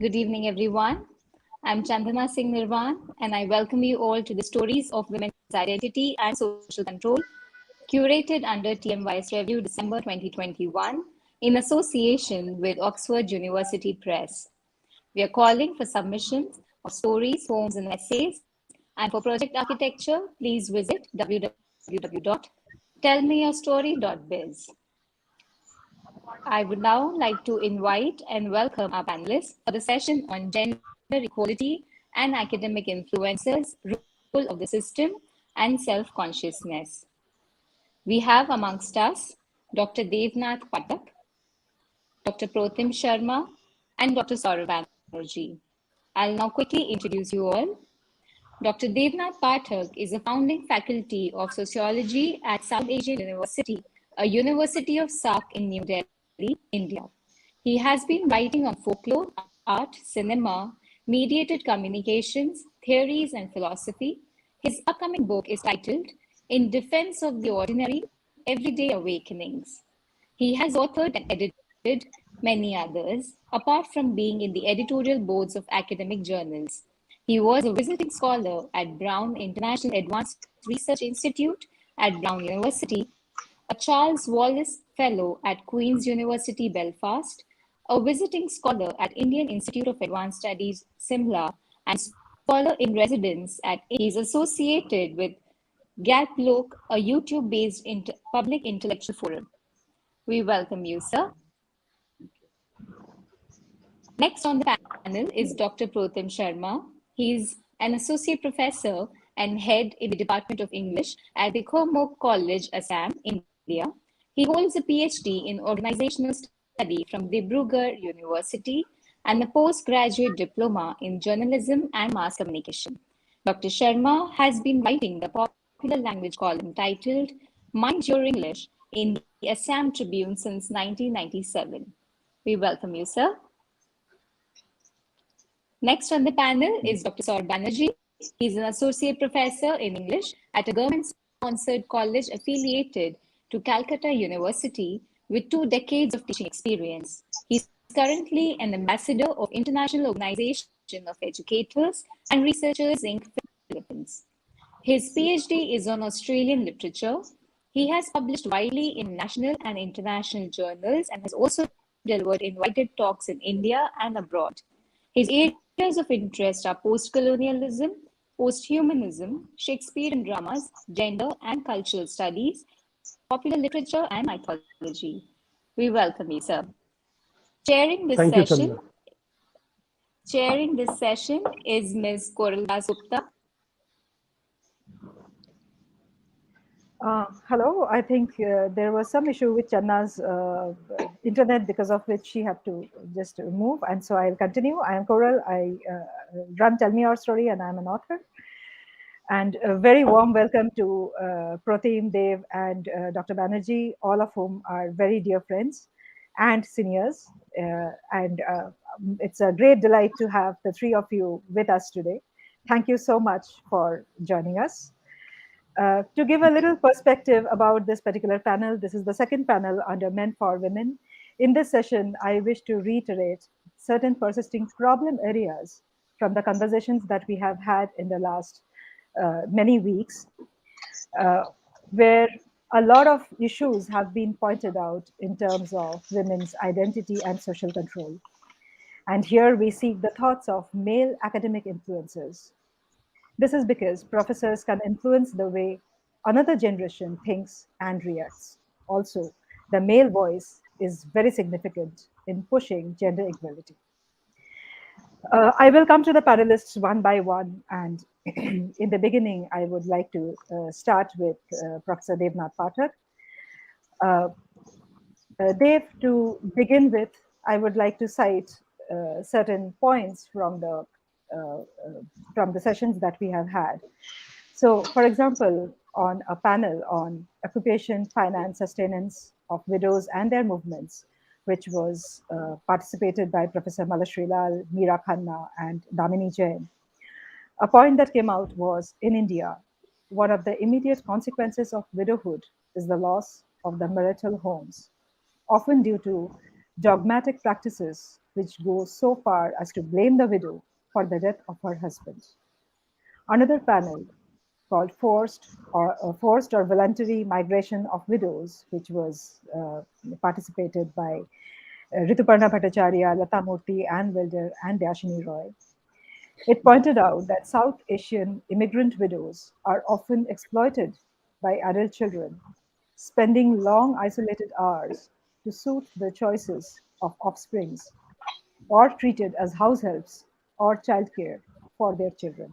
Good evening, everyone. I'm Chandana Singh Nirvan, and I welcome you all to the Stories of Women's Identity and Social Control, curated under TMY's Review December 2021 in association with Oxford University Press. We are calling for submissions of stories, poems, and essays. And for project architecture, please visit www.tellmeyourstory.biz. I would now like to invite and welcome our panelists for the session on gender equality and academic influences, role of the system, and self-consciousness. We have amongst us Dr. Nath Pathak, Dr. Protim Sharma, and Dr. Sourav Banerjee. I'll now quickly introduce you all. Dr. Nath Pathak is a founding faculty of sociology at South Asian University, a university of SARC in New Delhi, India. He has been writing on folklore, art, cinema, mediated communications, theories, and philosophy. His upcoming book is titled In Defense of the Ordinary, Everyday Awakenings. He has authored and edited many others, apart from being in the editorial boards of academic journals. He was a visiting scholar at Brown International Advanced Research Institute at Brown University, a Charles Wallace Fellow at Queen's University Belfast, a visiting scholar at Indian Institute of Advanced Studies, Simla, and scholar in residence at. He is associated with Gatlok, a YouTube-based public intellectual forum. We welcome you, sir. Next on the panel is Dr. Protim Sharma. He is an associate professor and head in the Department of English at the Khomok College, Assam, India. He holds a PhD in organizational study from Dibrugarh University and a postgraduate diploma in journalism and mass communication. Dr. Sharma has been writing the popular language column titled Mind Your English in the Assam Tribune since 1997. We welcome you, sir. Next on the panel is Dr. Sourav Banerjee. He's an associate professor in English at a government-sponsored college affiliated to Calcutta University with 2 decades of teaching experience. He's currently an ambassador of International Organization of Educators and Researchers in the Philippines. His PhD is on Australian literature. He has published widely in national and international journals and has also delivered invited talks in India and abroad. His areas of interest are post-colonialism, post-humanism, Shakespearean dramas, gender and cultural studies, popular literature, and mythology. We welcome you, sir. Chairing this session is Ms. Koral Dasgupta. Hello, I think there was some issue with Channa's internet, because of which she had to just move. And so I'll continue. I am Koral. I run Tell Me Your Story, and I'm an author. And a very warm welcome to Protim, Dev, and Dr. Banerjee, all of whom are very dear friends and seniors. It's a great delight to have the 3 of you with us today. Thank you so much for joining us. To give a little perspective about this particular panel, this is the second panel under Men for Women. In this session, I wish to reiterate certain persisting problem areas from the conversations that we have had in the last many weeks, where a lot of issues have been pointed out in terms of women's identity and social control. And here we seek the thoughts of male academic influencers. This is because professors can influence the way another generation thinks and reacts. Also, the male voice is very significant in pushing gender equality. I will come to the panelists one by one, and in the beginning, I would like to start with Professor Nath Pathak. Dev, to begin with, I would like to cite certain points from the sessions that we have had. So, for example, on a panel on occupation, finance, sustenance of widows and their movements, which was participated by Professor Malashri Lal, Meera Khanna, and Damini Jain. A point that came out was, in India, one of the immediate consequences of widowhood is the loss of the marital homes, often due to dogmatic practices which goes so far as to blame the widow for the death of her husband. Another panel called Forced or Voluntary Migration of Widows, which was participated by Rituparna Bhattacharya, Lata Murthy, Ann Wilder, and Dashini Roy. It pointed out that South Asian immigrant widows are often exploited by adult children, spending long isolated hours to suit the choices of offsprings, or treated as house helps or childcare for their children.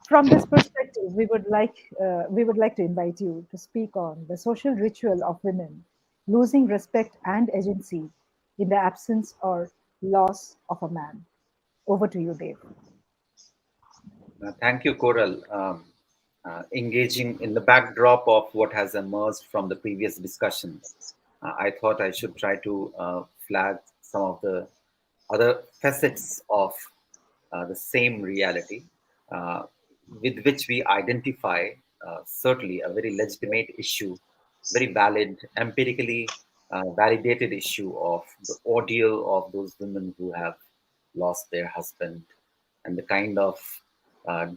From this perspective, we would like to invite you to speak on the social ritual of women losing respect and agency in the absence or loss of a man. Over to you, Dave. Thank you, Koral. Engaging in the backdrop of what has emerged from the previous discussion, I thought I should try to flag some of the other facets of the same reality uh, with which we identify certainly a very legitimate issue, very valid, empirically validated issue of the ordeal of those women who have lost their husband and the kind of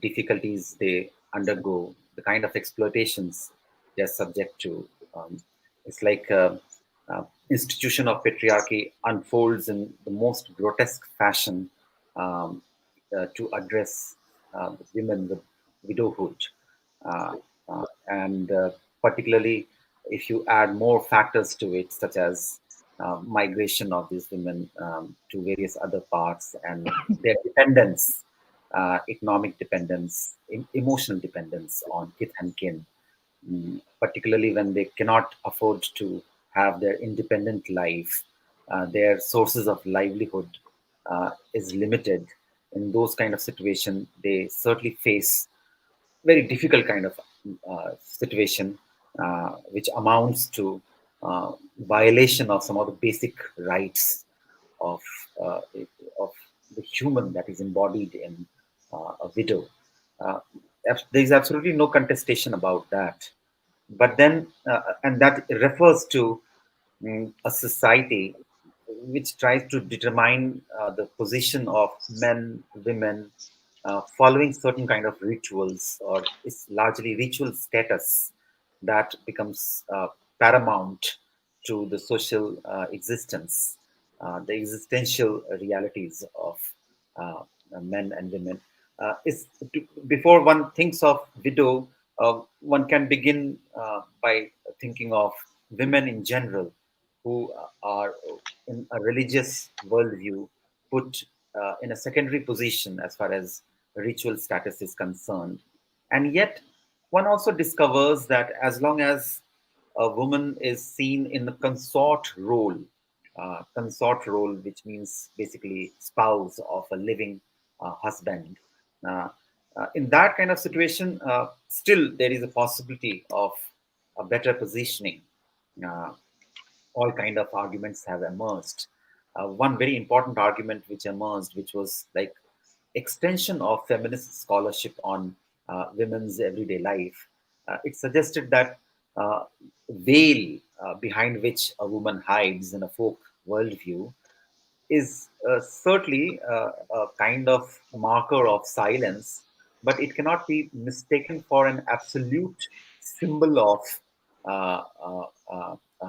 difficulties they undergo, the kind of exploitations they're subject to. It's like institution of patriarchy unfolds in the most grotesque fashion um, to address women with widowhood. Uh, and particularly if you add more factors to it, such as migration of these women to various other parts and their dependence, economic dependence, emotional dependence on kith and kin, particularly when they cannot afford to have their independent life, their sources of livelihood is limited. In those kind of situation, they certainly face very difficult kind of situation, which amounts to violation of some of the basic rights of uh, of the human that is embodied in a widow. Uh, there is absolutely no contestation about that. But then, and that refers to a society which tries to determine the position of men, women, following certain kind of rituals, or it's largely ritual status that becomes paramount to the social existence, the existential realities of uh, men and women. Before one thinks of widow, one can begin by thinking of women in general who are in a religious worldview put in a secondary position as far as ritual status is concerned. And yet, one also discovers that as long as a woman is seen in the consort role, which means basically spouse of a living husband, uh, in that kind of situation, still there is a possibility of a better positioning. Uh, all kind of arguments have emerged. One very important argument which emerged, which was like extension of feminist scholarship on women's everyday life. It suggested that veil behind which a woman hides in a folk worldview is certainly a kind of marker of silence, but it cannot be mistaken for an absolute symbol of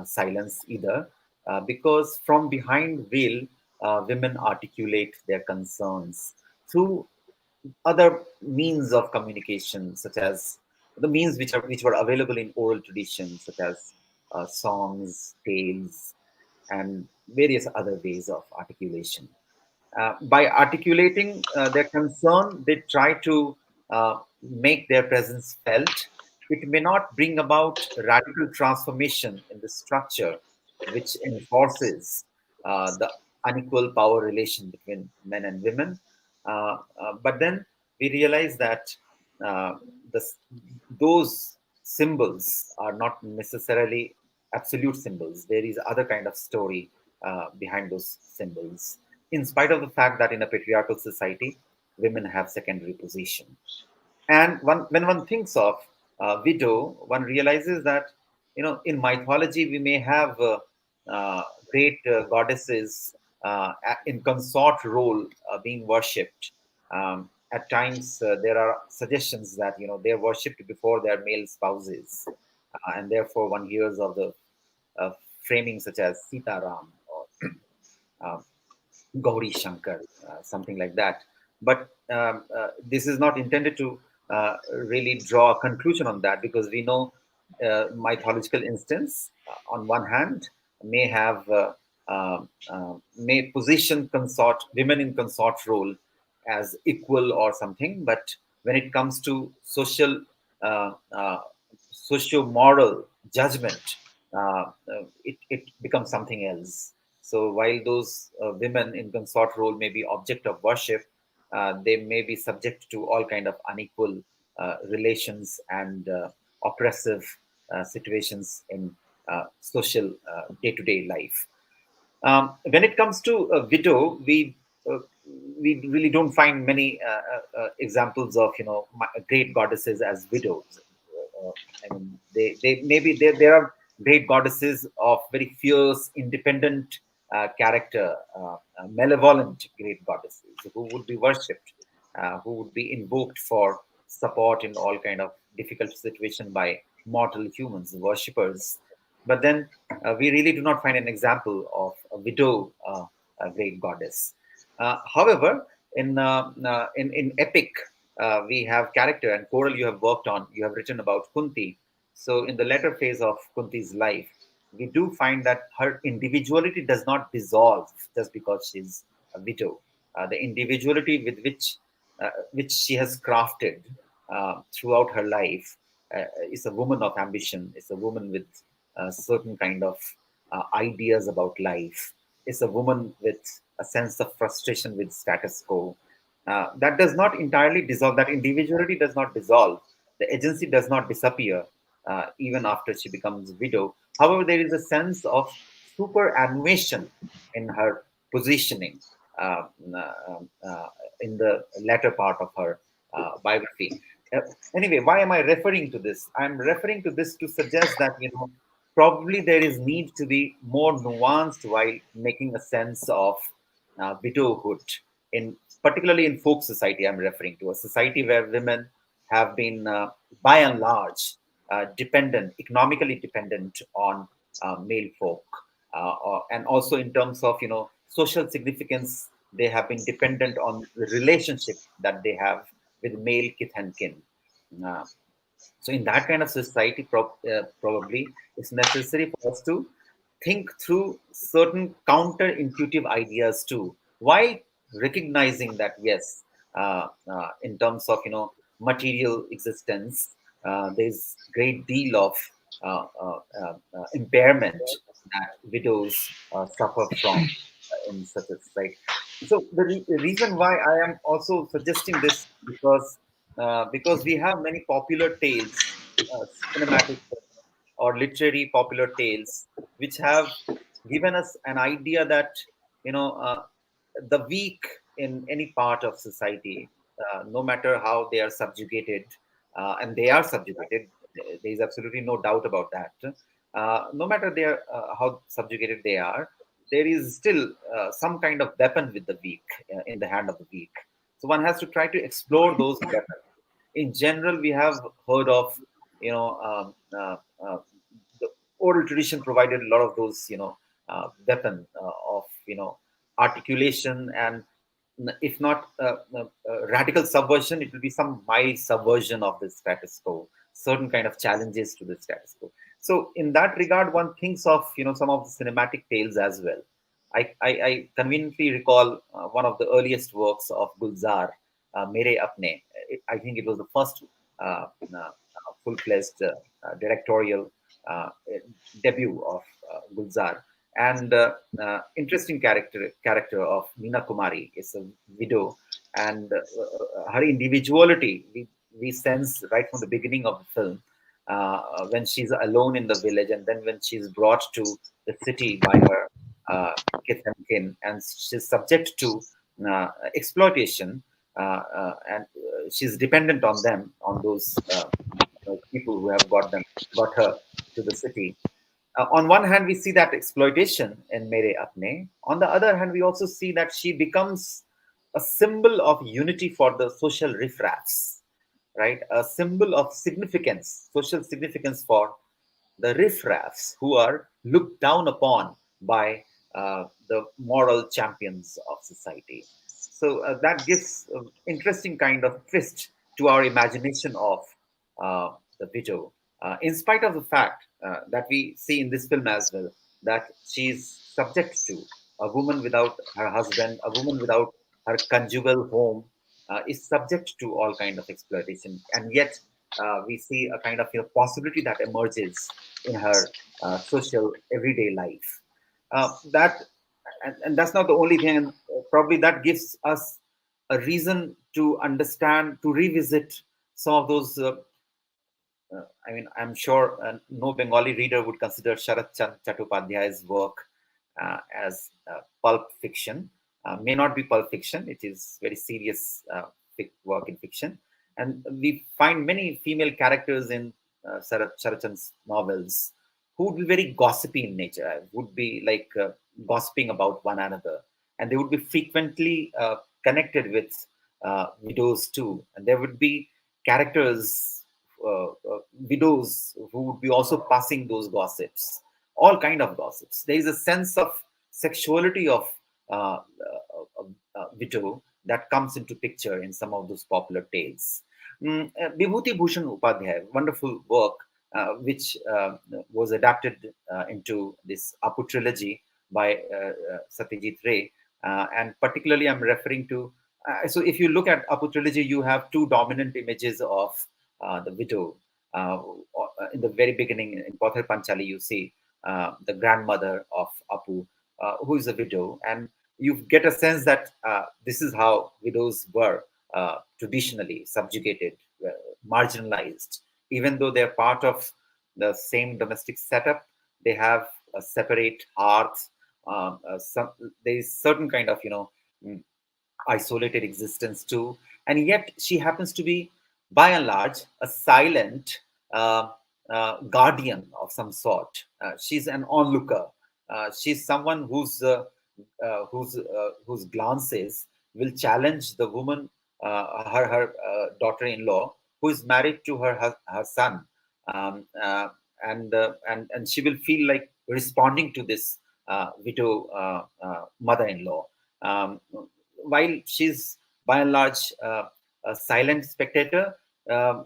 silence either, because from behind veil, women articulate their concerns through other means of communication, such as the means which were available in oral tradition, such as songs, tales, and various other ways of articulation. By articulating their concern, they try to make their presence felt. It may not bring about radical transformation in the structure which enforces the unequal power relation between men and women. But then we realize that uh, the, those symbols are not necessarily absolute symbols. There is other kind of story behind those symbols, in spite of the fact that in a patriarchal society, women have secondary position. And when one thinks of widow, one realizes that in mythology we may have great goddesses in consort role being worshipped. At times, there are suggestions that they're worshipped before their male spouses, and therefore one hears of the uh, framing such as Sita Ram or uh, Gauri Shankar, something like that. But this is not intended to really draw a conclusion on that, because we know mythological instance, on one hand, may have may position consort women in consort role as equal or something, but when it comes to uh, uh, socio-moral judgment, it becomes something else. So while those women in consort role may be object of worship, they may be subject to all kind of unequal relations and oppressive situations in social day-to-day life. When it comes to a widow, uh, we really don't find many examples of great goddesses as widows. I mean, they maybe there are great goddesses of very fierce, independent character, malevolent great goddesses who would be worshipped, who would be invoked for support in all kind of difficult situation by mortal humans, worshippers. But then we really do not find an example of a widow, a great goddess. However, in epic, we have character, and Koral, you have worked on, you have written about Kunti. So in the latter phase of Kunti's life, we do find that her individuality does not dissolve just because she's a widow. The individuality with which she has crafted throughout her life is a woman of ambition. Is a woman with certain kind of ideas about life. Is a woman with a sense of frustration with status quo. That does not entirely dissolve. That individuality does not dissolve. The agency does not disappear even after she becomes widow. However, there is a sense of superannuation in her positioning uh, in the latter part of her biography. Uh, anyway, why am I referring to this? I'm referring to this to suggest that probably there is need to be more nuanced while making a sense of widowhood, in particularly in folk society. I'm referring to a society where women have been, by and large, dependent, economically dependent on male folk, and also in terms of social significance, they have been dependent on the relationship that they have with male kith and kin. Uh, so in that kind of society, probably it's necessary for us to think through certain counterintuitive ideas too, while recognizing that yes, in terms of material existence, there's great deal of impairment that widows suffer from in such a society. So the reason why I am also suggesting this, because we have many popular tales, cinematic or literary popular tales, which have given us an idea that you know uh, the weak in any part of society, no matter how they are subjugated, and they are subjugated, there is absolutely no doubt about that. No matter how subjugated they are, there is still some kind of weapon with the weak, in the hand of the weak. So one has to try to explore those weapons. In general, we have heard of, you know, the oral tradition provided a lot of those, weapon of, articulation, and if not radical subversion, it will be some mild subversion of the status quo, certain kind of challenges to the status quo. So in that regard, one thinks of, some of the cinematic tales as well. I conveniently recall one of the earliest works of Gulzar, Mere Apne. I think it was the first full-fledged directorial debut of Gulzar. And interesting character of Meena Kumari is a widow, and her individuality we sense right from the beginning of the film, when she's alone in the village, and then when she's brought to the city by her kith and kin, and she's subject to exploitation, and she's dependent on them, on those people who have got her to the city. On one hand, we see that exploitation in Mere Apne. On the other hand, we also see that she becomes a symbol of unity for the social riffraffs, right? A symbol of significance, social significance for the riffraffs who are looked down upon by the moral champions of society. So that gives an interesting kind of twist to our imagination of the widow, in spite of the fact that we see in this film as well that she is subject to a woman without her husband, a woman without her conjugal home, is subject to all kind of exploitation, and yet we see a kind of possibility that emerges in her social everyday life. That and that's not the only thing. And probably that gives us a reason to understand, to revisit some of those. I mean, I'm sure no Bengali reader would consider Sharat Chattopadhyay's work as pulp fiction. May not be pulp fiction. It is very serious work in fiction. And we find many female characters in Sharat novels who would be very gossipy in nature, would be like gossiping about one another. And they would be frequently connected with widows too. And there would be characters, widows, who would be also passing those gossips, all kind of gossips. There is a sense of sexuality of widow that comes into picture in some of those popular tales. Vibhuti Bhushan Upadhyay, wonderful work, which was adapted into this Apu trilogy by Satyajit Ray. And particularly, I'm referring to. So, if you look at Apu trilogy, you have two dominant images of the widow. In the very beginning, in Pothar Panchali, you see the grandmother of Apu, who is a widow, and you get a sense that this is how widows were traditionally subjugated, marginalized. Even though they're part of the same domestic setup, they have a separate hearth. There is certain kind of isolated existence too, and yet she happens to be, by and large, a silent guardian of some sort. She's an onlooker. She's someone whose glances will challenge the woman, her daughter-in-law, who is married to her son, and she will feel like responding to this widow mother-in-law. While she's by and large a silent spectator, when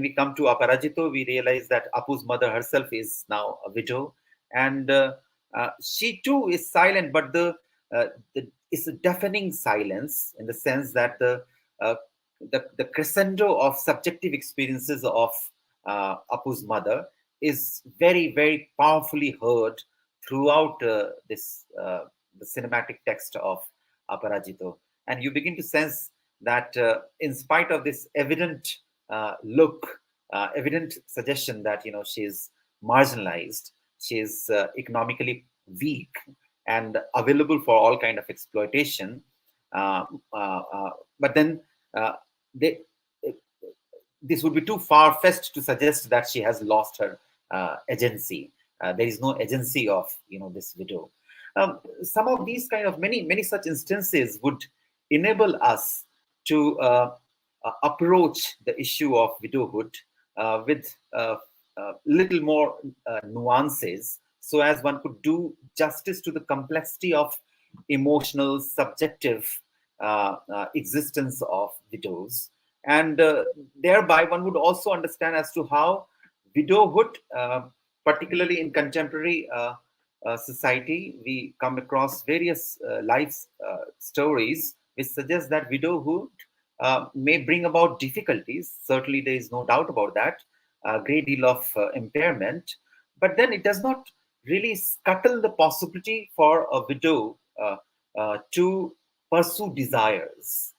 we come to Aparajito, we realize that Apu's mother herself is now a widow, and she too is silent, but it's a deafening silence in the sense that uh, the crescendo of subjective experiences of Apu's mother is very, very powerfully heard throughout the cinematic text of Aparajito. And you begin to sense that in spite of this evident evident suggestion that she is marginalized, she is economically weak and available for all kind of exploitation. But then they, this would be too far-fetched to suggest that she has lost her agency. There is no agency of this widow. Some of these kind of many such instances would enable us to approach the issue of widowhood with little more nuances, so as one could do justice to the complexity of emotional, subjective existence of widows, and thereby one would also understand as to how widowhood, particularly in contemporary society, we come across various life stories which suggest that widowhood may bring about difficulties. Certainly, there is no doubt about that. A great deal of impairment, but then it does not really scuttle the possibility for a widow to pursue desires.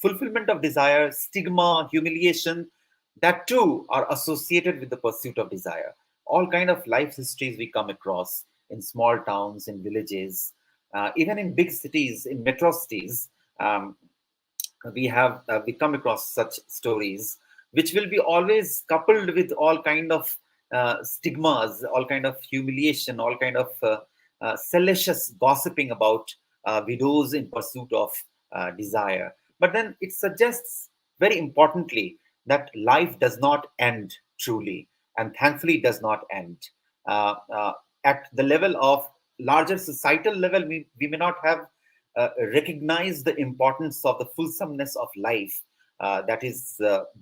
Fulfillment of desire, stigma, humiliation, that too are associated with the pursuit of desire. All kind of life histories we come across in small towns, in villages, even in big cities, in metro cities. We come across such stories, which will be always coupled with all kind of stigmas, all kind of humiliation, all kind of salacious gossiping about widows in pursuit of desire. But then it suggests very importantly that life does not end truly, and thankfully does not end. Uh, uh, at the level of larger societal level, we may not have recognized the importance of the fulsomeness of life that is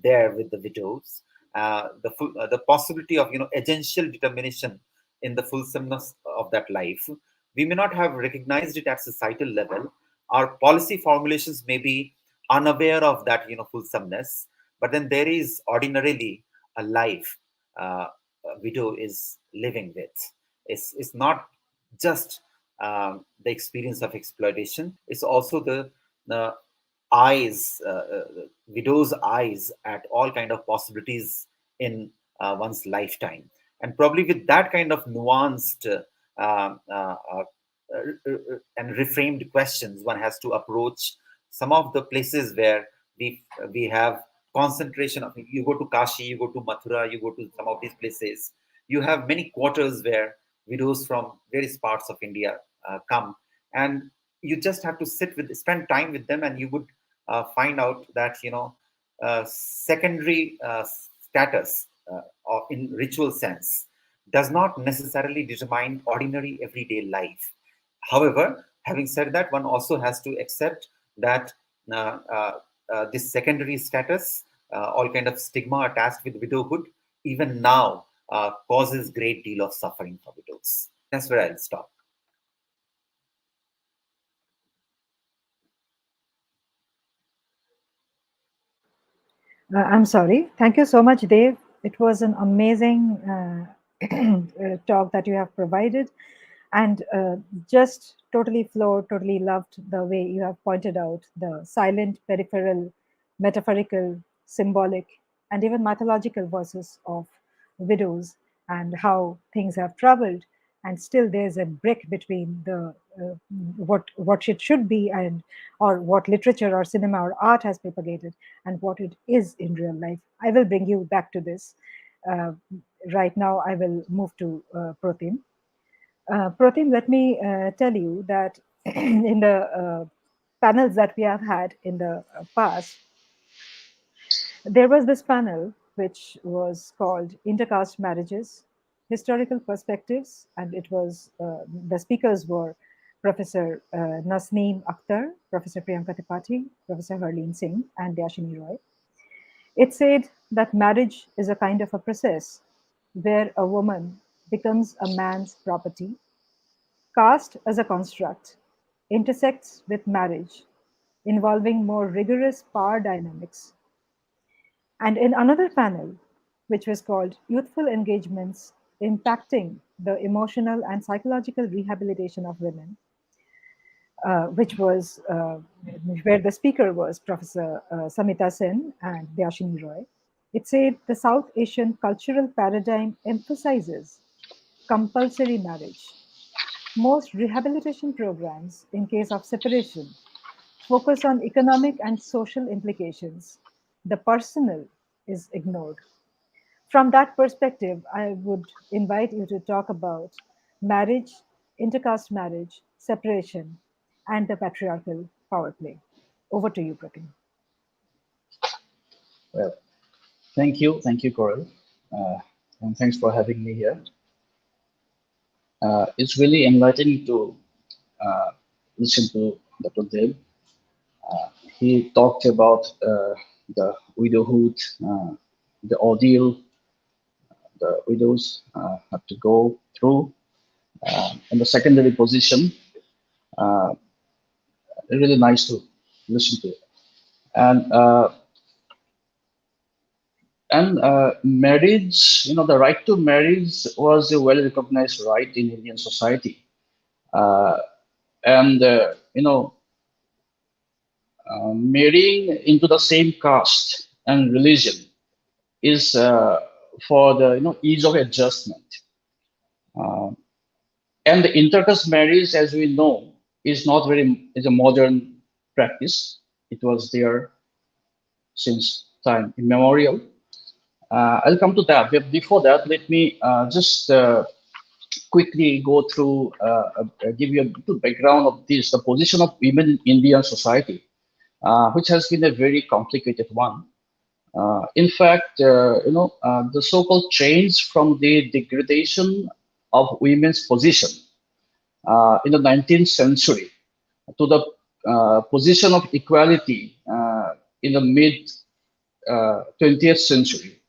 there with the widows, the possibility of agential determination in the fulsomeness of that life. We may not have recognized it at societal level. Our policy formulations may be unaware of that fulsomeness, but then there is ordinarily a life a widow is living with. It's not just the experience of exploitation. It's also the eyes, widow's eyes at all kind of possibilities in one's lifetime. And probably with that kind of nuanced and reframed questions, one has to approach some of the places where we have concentration of. You go to Kashi, you go to Mathura, you go to some of these places. You have many quarters where widows from various parts of India come, and you just have to spend time with them, and you would find out that secondary status or in ritual sense does not necessarily determine ordinary everyday life. However, having said that, one also has to accept that this secondary status, all kind of stigma attached with widowhood, even now causes great deal of suffering for widows. That's where I'll stop. I'm sorry. Thank you so much, Dave. It was an amazing talk that you have provided, and just totally floored, totally loved the way you have pointed out the silent, peripheral, metaphorical, symbolic, and even mythological voices of widows, and how things have traveled, and still there's a break between the what it should be, and or what literature or cinema or art has propagated, and what it is in real life. I will bring you back to this. uh, right now I will move to Protim. Protim, let me tell you that in the panels that we have had in the past, there was this panel which was called Intercaste Marriages, Historical Perspectives, and it was the speakers were Professor Nasneem Akhtar, Professor Priyanka Tripathi, Professor Harleen Singh, and Dashini Roy. It said that marriage is a kind of a process where a woman becomes a man's property. Caste as a construct intersects with marriage, involving more rigorous power dynamics. And in another panel, which was called Youthful Engagements Impacting the Emotional and Psychological Rehabilitation of Women, which was where the speaker was Professor Samita Sen and Dashini Roy. It said the South Asian cultural paradigm emphasizes compulsory marriage. Most rehabilitation programs, in case of separation, focus on economic and social implications. The personal is ignored. From that perspective, I would invite you to talk about marriage, intercaste marriage, separation, and the patriarchal power play. Over to you, Pratim. Well, thank you, Coral, and thanks for having me here. It's really enlightening to uh, listen to Dr. Dev. He talked about the widowhood, the ordeal the widows have to go through, and the secondary position. Uh, really nice to listen to, and marriage. The right to marriage was a well-recognized right in Indian society, uh, and marrying into the same caste and religion is for the ease of adjustment. Uh, and the intercaste marriage, as we know, is a modern practice. It was there since time immemorial. I'll come to that. But before that, let me just quickly go through, give you a little background of this, the position of women in Indian society, which has been a very complicated one. In fact, the so-called change from the degradation of women's position in the 19th century to the position of equality in the mid 20th century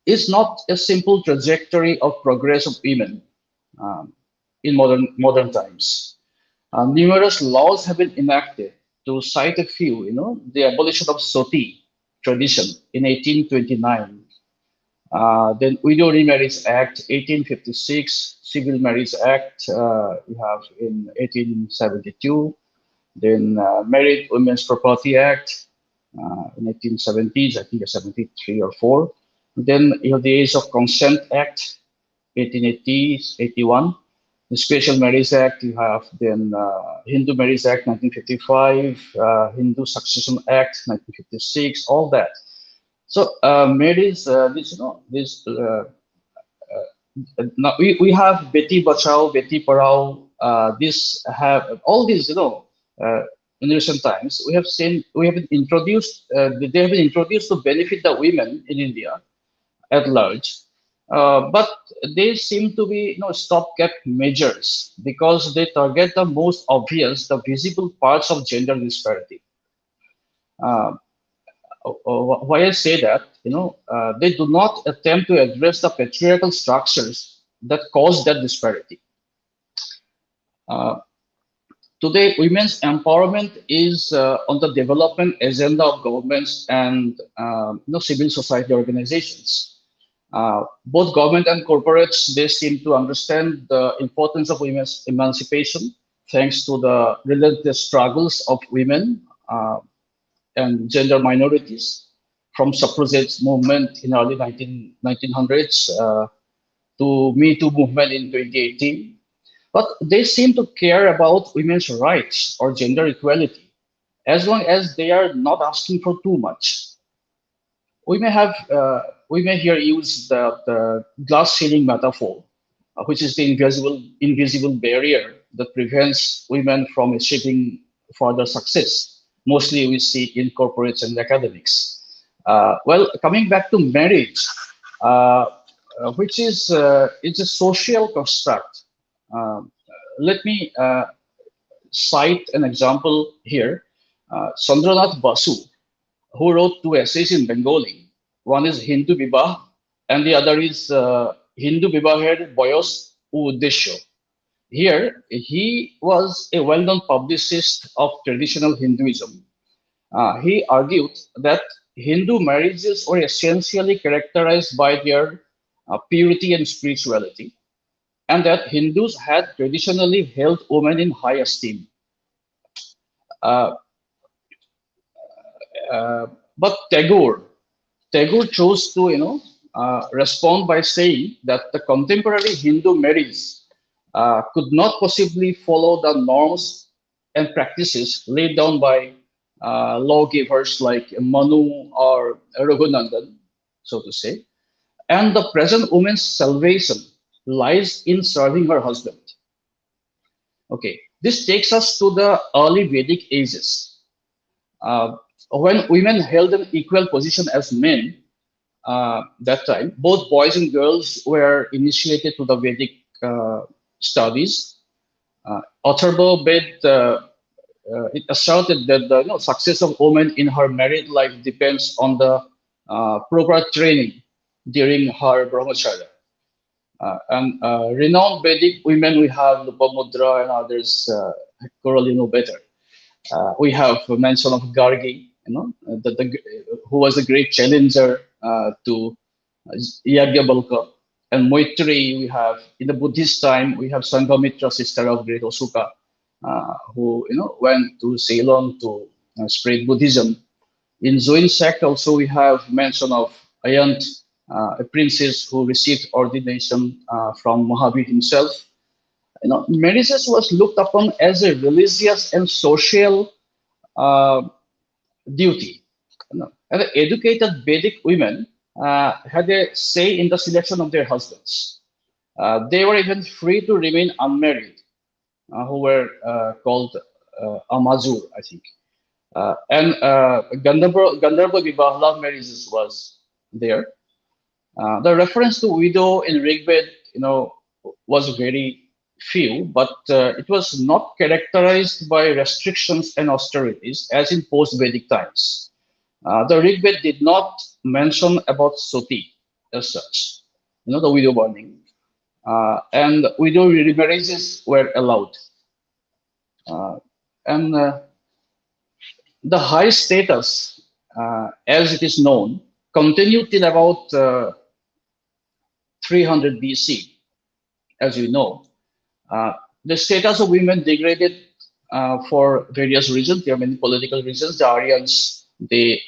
is not a simple trajectory of progress of women um, in modern times. Numerous laws have been enacted. To cite a few, the abolition of sati tradition in 1829, then Widow Remarriage Act 1856, Civil Marriage Act we have in 1872, then Married Women's Property Act in 1870s, I think 73 or 4. Then you have the Age of Consent Act 1880s, 81. The Special Marriage Act, you have then Hindu Marriage Act 1955, Hindu Succession Act 1956, all that. So marriage, now we have Beti Bachao, Beti Parao. This have all these, in recent times we have seen we have been introduced. They have been introduced to benefit the women in India at large, but they seem to be stopgap measures because they target the most obvious, the visible parts of gender disparity. Why I say that, they do not attempt to address the patriarchal structures that cause that disparity. Today, women's empowerment is on the development agenda of governments and civil society organizations. Both government and corporates, they seem to understand the importance of women's emancipation thanks to the relentless struggles of women and gender minorities, from suffragette movement in early 1900s to Me Too movement in 2018. But they seem to care about women's rights or gender equality, as long as they are not asking for too much. We may here use the glass ceiling metaphor, which is the invisible barrier that prevents women from achieving further success. Mostly we see in corporates and academics. Well, coming back to marriage, which is it's a social construct. Let me cite an example here. Chandranath Basu, who wrote 2 essays in Bengali. One is Hindu Vibah, and the other is Hindu Vibaher Boyos U Uddesho. Here, he was a well-known publicist of traditional Hinduism. He argued that Hindu marriages were essentially characterized by their purity and spirituality, and that Hindus had traditionally held women in high esteem. Uh, but Tagore chose to respond by saying that the contemporary Hindu marriage could not possibly follow the norms and practices laid down by lawgivers like Manu or Raghunandan, so to say. And the present woman's salvation lies in serving her husband. Okay, this takes us to the early Vedic ages. When women held an equal position as men, that time, both boys and girls were initiated to the Vedic studies. Atharva Ved it asserted that the success of woman in her married life depends on the proper training during her brahmacharya. And renowned Vedic women, we have Lopamudra and others, Koral better. We have a mention of Gargi, who was a great challenger to Yagyabalka. And Maitri, we have, in the Buddhist time, we have Sanghamitra, sister of great Osuka, who went to Ceylon to spread Buddhism. In Jain sect also we have mention of Ayant, a princess who received ordination from Mahavir himself. Marriages was looked upon as a religious and social duty. And educated Vedic women had a say in the selection of their husbands. They were even free to remain unmarried, who were called Amazur, I think. And Gandharva Vivah, love marriages, was there. The reference to widow in Rigbed, was very few, but it was not characterized by restrictions and austerities as in post-Vedic times. The Rigbed did not mention about sati as such, the widow burning, and widow remarriages were allowed. And the high status, as it is known, continued till about 300 BC, as you know. The status of women degraded for various reasons. There are many political reasons. The Aryans, they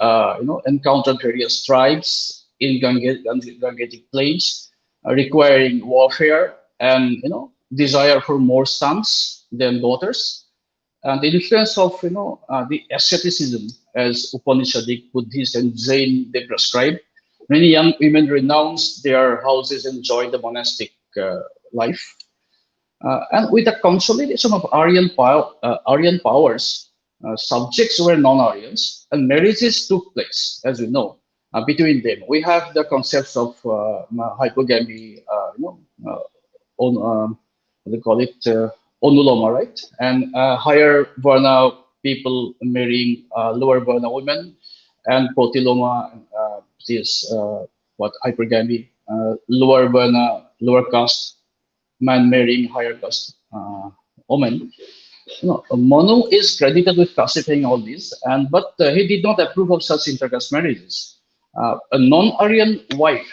encountered various tribes in Gangetic plains, requiring warfare and desire for more sons than daughters. And the influence of the asceticism, as Upanishadic, Buddhist, and Jain they prescribe. Many young women renounced their houses and joined the monastic life. And with the consolidation of Aryan powers, subjects were non-Aryans, and marriages took place, as we know, between them. We have the concepts of hypogamy, what they call it, onuloma, right? And higher Varna people marrying lower Varna women, and protiloma, is what hypergamy, lower Varna, lower caste man marrying higher caste woman. Manu is credited with classifying all these, but he did not approve of such intercaste marriages. A non-Aryan wife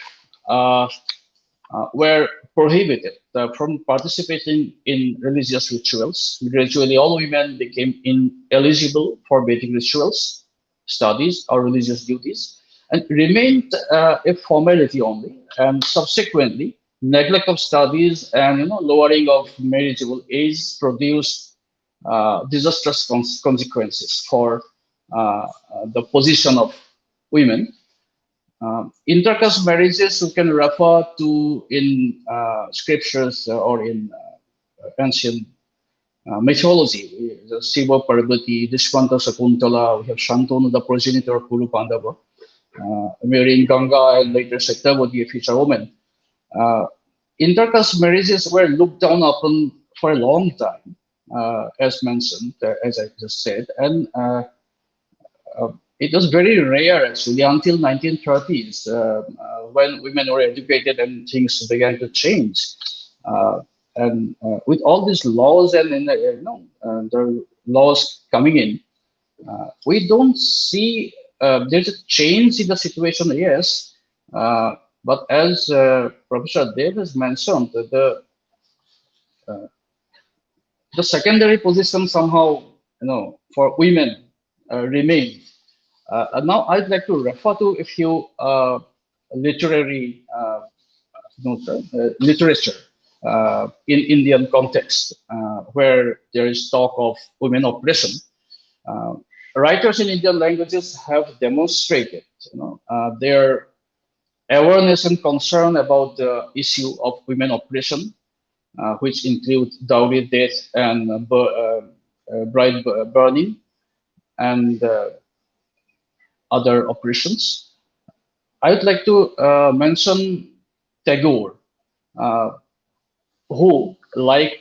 were prohibited from participating in religious rituals. Gradually, all women became ineligible for Vedic rituals, studies, or religious duties, and remained a formality only. And subsequently, neglect of studies and lowering of marriageable age produced disastrous consequences for the position of women. Intercaste marriages you can refer to in scriptures or in ancient mythology. The Shiva Parvati, Dishwanta Sakuntala, we have Shantanu, the progenitor of Kuru Pandava, marrying Ganga and later Satyavati, a future woman. Intercaste marriages were looked down upon for a long time, as mentioned, as I just said, and it was very rare actually until 1930s when women were educated and things began to change. And with all these laws and the laws coming in, we don't see there's a change in the situation. Yes, but as Professor Dev has mentioned, the secondary position somehow for women remain. Now I'd like to refer to a few literary literature in Indian context where there is talk of women oppression. Writers in Indian languages have demonstrated their awareness and concern about the issue of women oppression, which include dowry, death, and bride burning, and other oppressions. I would like to mention Tagore, who, like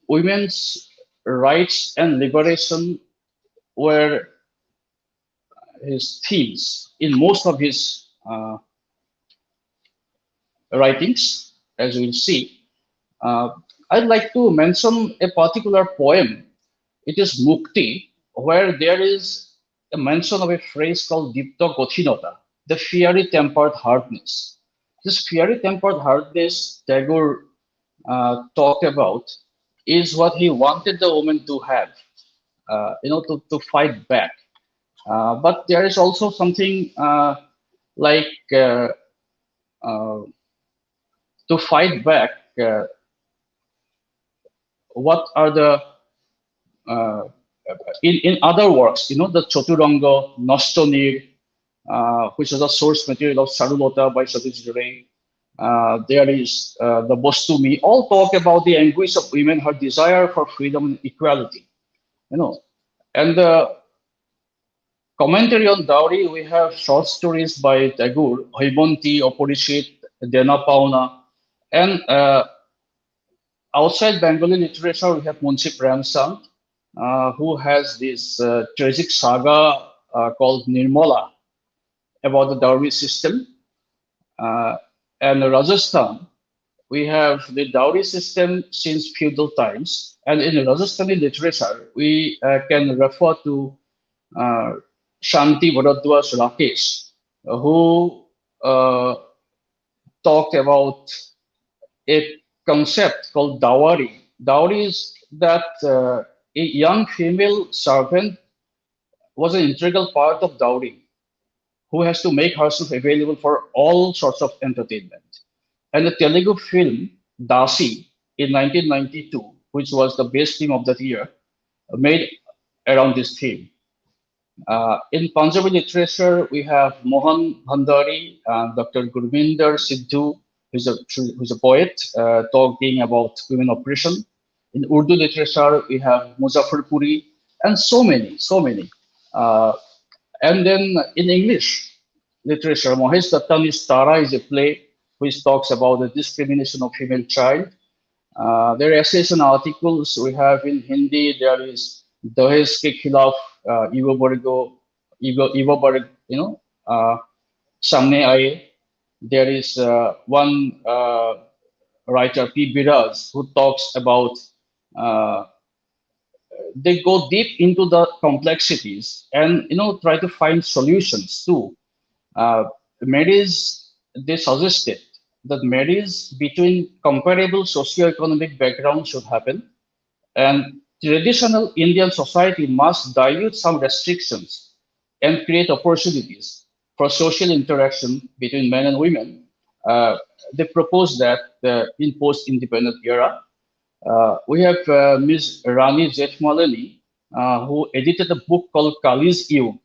women's rights and liberation, were his themes in most of his writings, as we'll see. I'd like to mention a particular poem. It is Mukti, where there is a mention of a phrase called Dipta Gothinota, the fiery tempered hardness. This fiery tempered hardness Tagore talked about is what he wanted the woman to have, to fight back. But there is also something like to fight back. What are the in other works, the Chaturanga, Nostonig, which is a source material of Sarulota by Satish Ray. There is the Bostumi, all talk about the anguish of women, her desire for freedom and equality. And the commentary on dowry, we have short stories by Tagore, Hoibanti, Oporishit, Dena Pauna, and outside Bengali literature, we have Munshi Premchand, who has this tragic saga called Nirmala about the dowry system. And Rajasthan, we have the dowry system since feudal times. And in Rajasthani literature, we can refer to Shanti Bharadwaj Rakesh, who talked about a concept called dowry. Dowry is that a young female servant was an integral part of dowry, who has to make herself available for all sorts of entertainment. And the Telugu film Dasi in 1992, which was the best film of that year, made around this theme. In Punjabi literature, we have Mohan Bhandari and Dr. Gurvinder Sidhu, who's a poet, talking about women oppression. In Urdu literature, we have Muzaffar Puri, and so many, so many. And then in English literature, Mahesh Dattani's Tara is a play which talks about the discrimination of female child. There are essays and articles we have in Hindi. There is Dahez ke khilaf, Ivo Borgo, Ivo Borg, Samne Aaye. There is one writer, P. Biraz, who talks about uh, they go deep into the complexities and try to find solutions too. Marriage, they suggested that marriage between comparable socio-economic backgrounds should happen, and traditional Indian society must dilute some restrictions and create opportunities for social interaction between men and women. They propose that in post-independent era, we have Ms. Rani Jethmalani, who edited a book called Kali's Youth,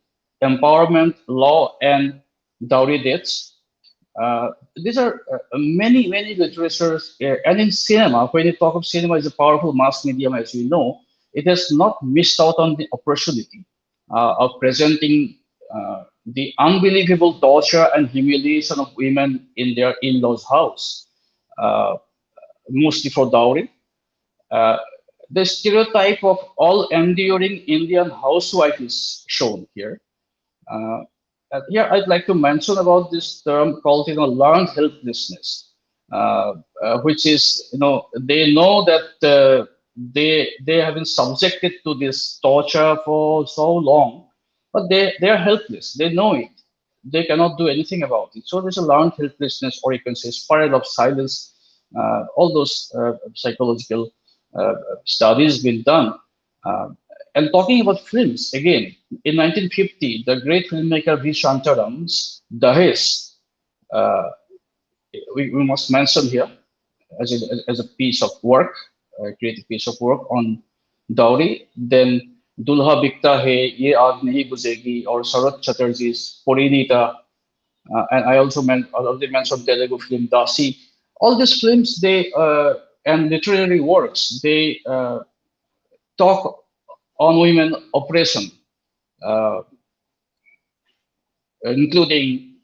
Empowerment, Law, and Dowry Deaths. These are many, many literatures. And in cinema, when you talk of cinema as a powerful mass medium, as you know, it has not missed out on the opportunity of presenting the unbelievable torture and humiliation of women in their in-laws' house, mostly for dowry. Uh, the stereotype of all enduring Indian housewife is shown here. Uh, Here, I'd like to mention about this term called, learned helplessness, which is, they know that they have been subjected to this torture for so long, but they are helpless. They know it. They cannot do anything about it. So there's a learned helplessness, or you can say spiral of silence. All those psychological studies been done. Uh, and talking about films, again, in 1950, the great filmmaker V. Shantaram's Dahes, uh, we must mention here as a piece of work, a creative piece of work on dowry. Then Dulha Bikta Hai, Ye Aag Nahi Guzegi, or Sarat Chatterjee's Porinita. And I also already mentioned Telugu film Dasi. All these films, and literary works, they talk on women oppression, uh, including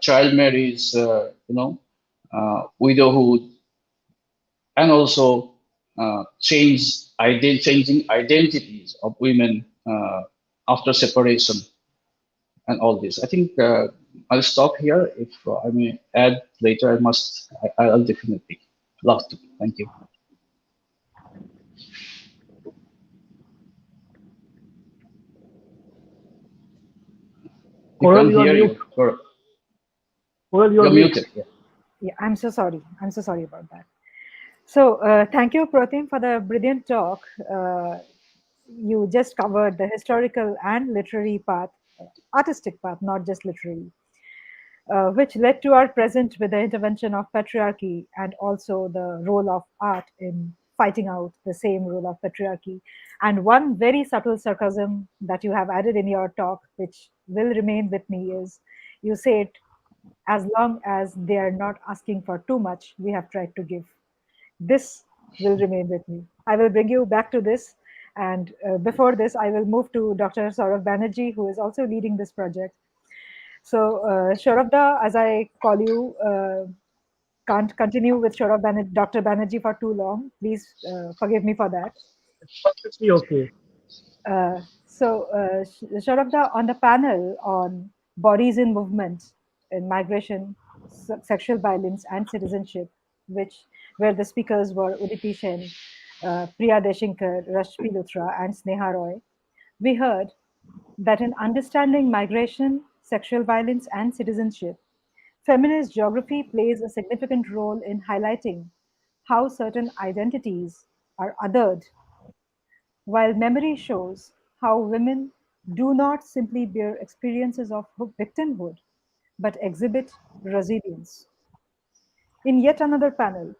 child marriage, widowhood, and also changing identities of women after separation, and all this. I think I'll stop here. If I may add later, I'll definitely love to. Thank you. Koral, you are mute. Koral, you are muted. Yeah, I'm so sorry. I'm so sorry about that. So thank you, Protim, for the brilliant talk. You just covered the historical and literary path, artistic path, not just literary, which led to our present with the intervention of patriarchy and also the role of art in fighting out the same role of patriarchy. And one very subtle sarcasm that you have added in your talk, which will remain with me, is you say it, as long as they are not asking for too much, we have tried to give. This will remain with me. I will bring you back to this. And before this, I will move to Dr. Sourav Banerjee, who is also leading this project. So, Saurabh, as I call you, can't continue with Dr. Banerjee for too long. Please forgive me for that. Perfectly okay. Saurabh, on the panel on bodies in movement in migration, sexual violence, and citizenship, where the speakers were Udipi Sen, Priya Deshinkar, Rashmi Luthra, and Sneha Roy, we heard that in understanding migration, sexual violence, and citizenship, feminist geography plays a significant role in highlighting how certain identities are othered, while memory shows how women do not simply bear experiences of victimhood, but exhibit resilience. In yet another panel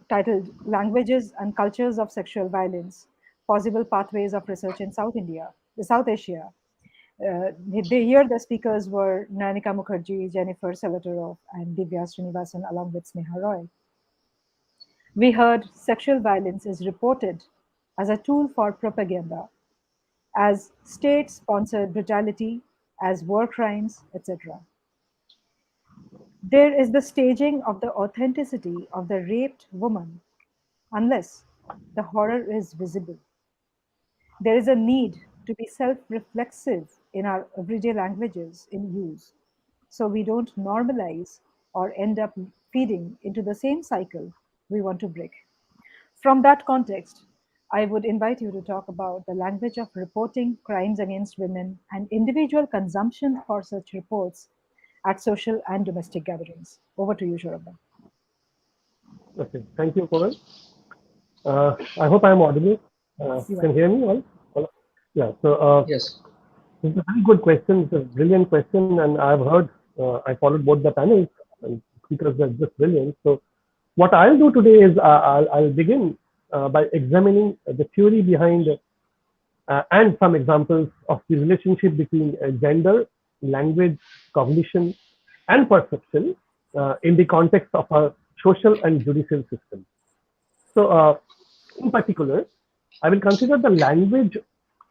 titled Languages and Cultures of Sexual Violence, Possible Pathways of Research in South Asia, here the speakers were Nanika Mukherjee, Jennifer Solotaroff, and Divya Srinivasan, along with Sneha Roy. We heard sexual violence is reported as a tool for propaganda, as state-sponsored brutality, as war crimes, etc. There is the staging of the authenticity of the raped woman, unless the horror is visible. There is a need to be self-reflexive in our everyday languages in use, so we don't normalize or end up feeding into the same cycle we want to break. From that context, I would invite you to talk about the language of reporting crimes against women and individual consumption for such reports at social and domestic gatherings. Over to you, Saurabh. Okay. Thank you, Koral. I hope I am audible. You Can are. hear me all? Yeah. So Yes. it's a very good question. It's a brilliant question, and I've heard. I followed both the panels, and speakers were just brilliant. So what I'll do today is I'll begin by examining the theory behind and some examples of the relationship between gender, language, cognition, and perception in the context of our social and judicial system. So, in particular, I will consider the language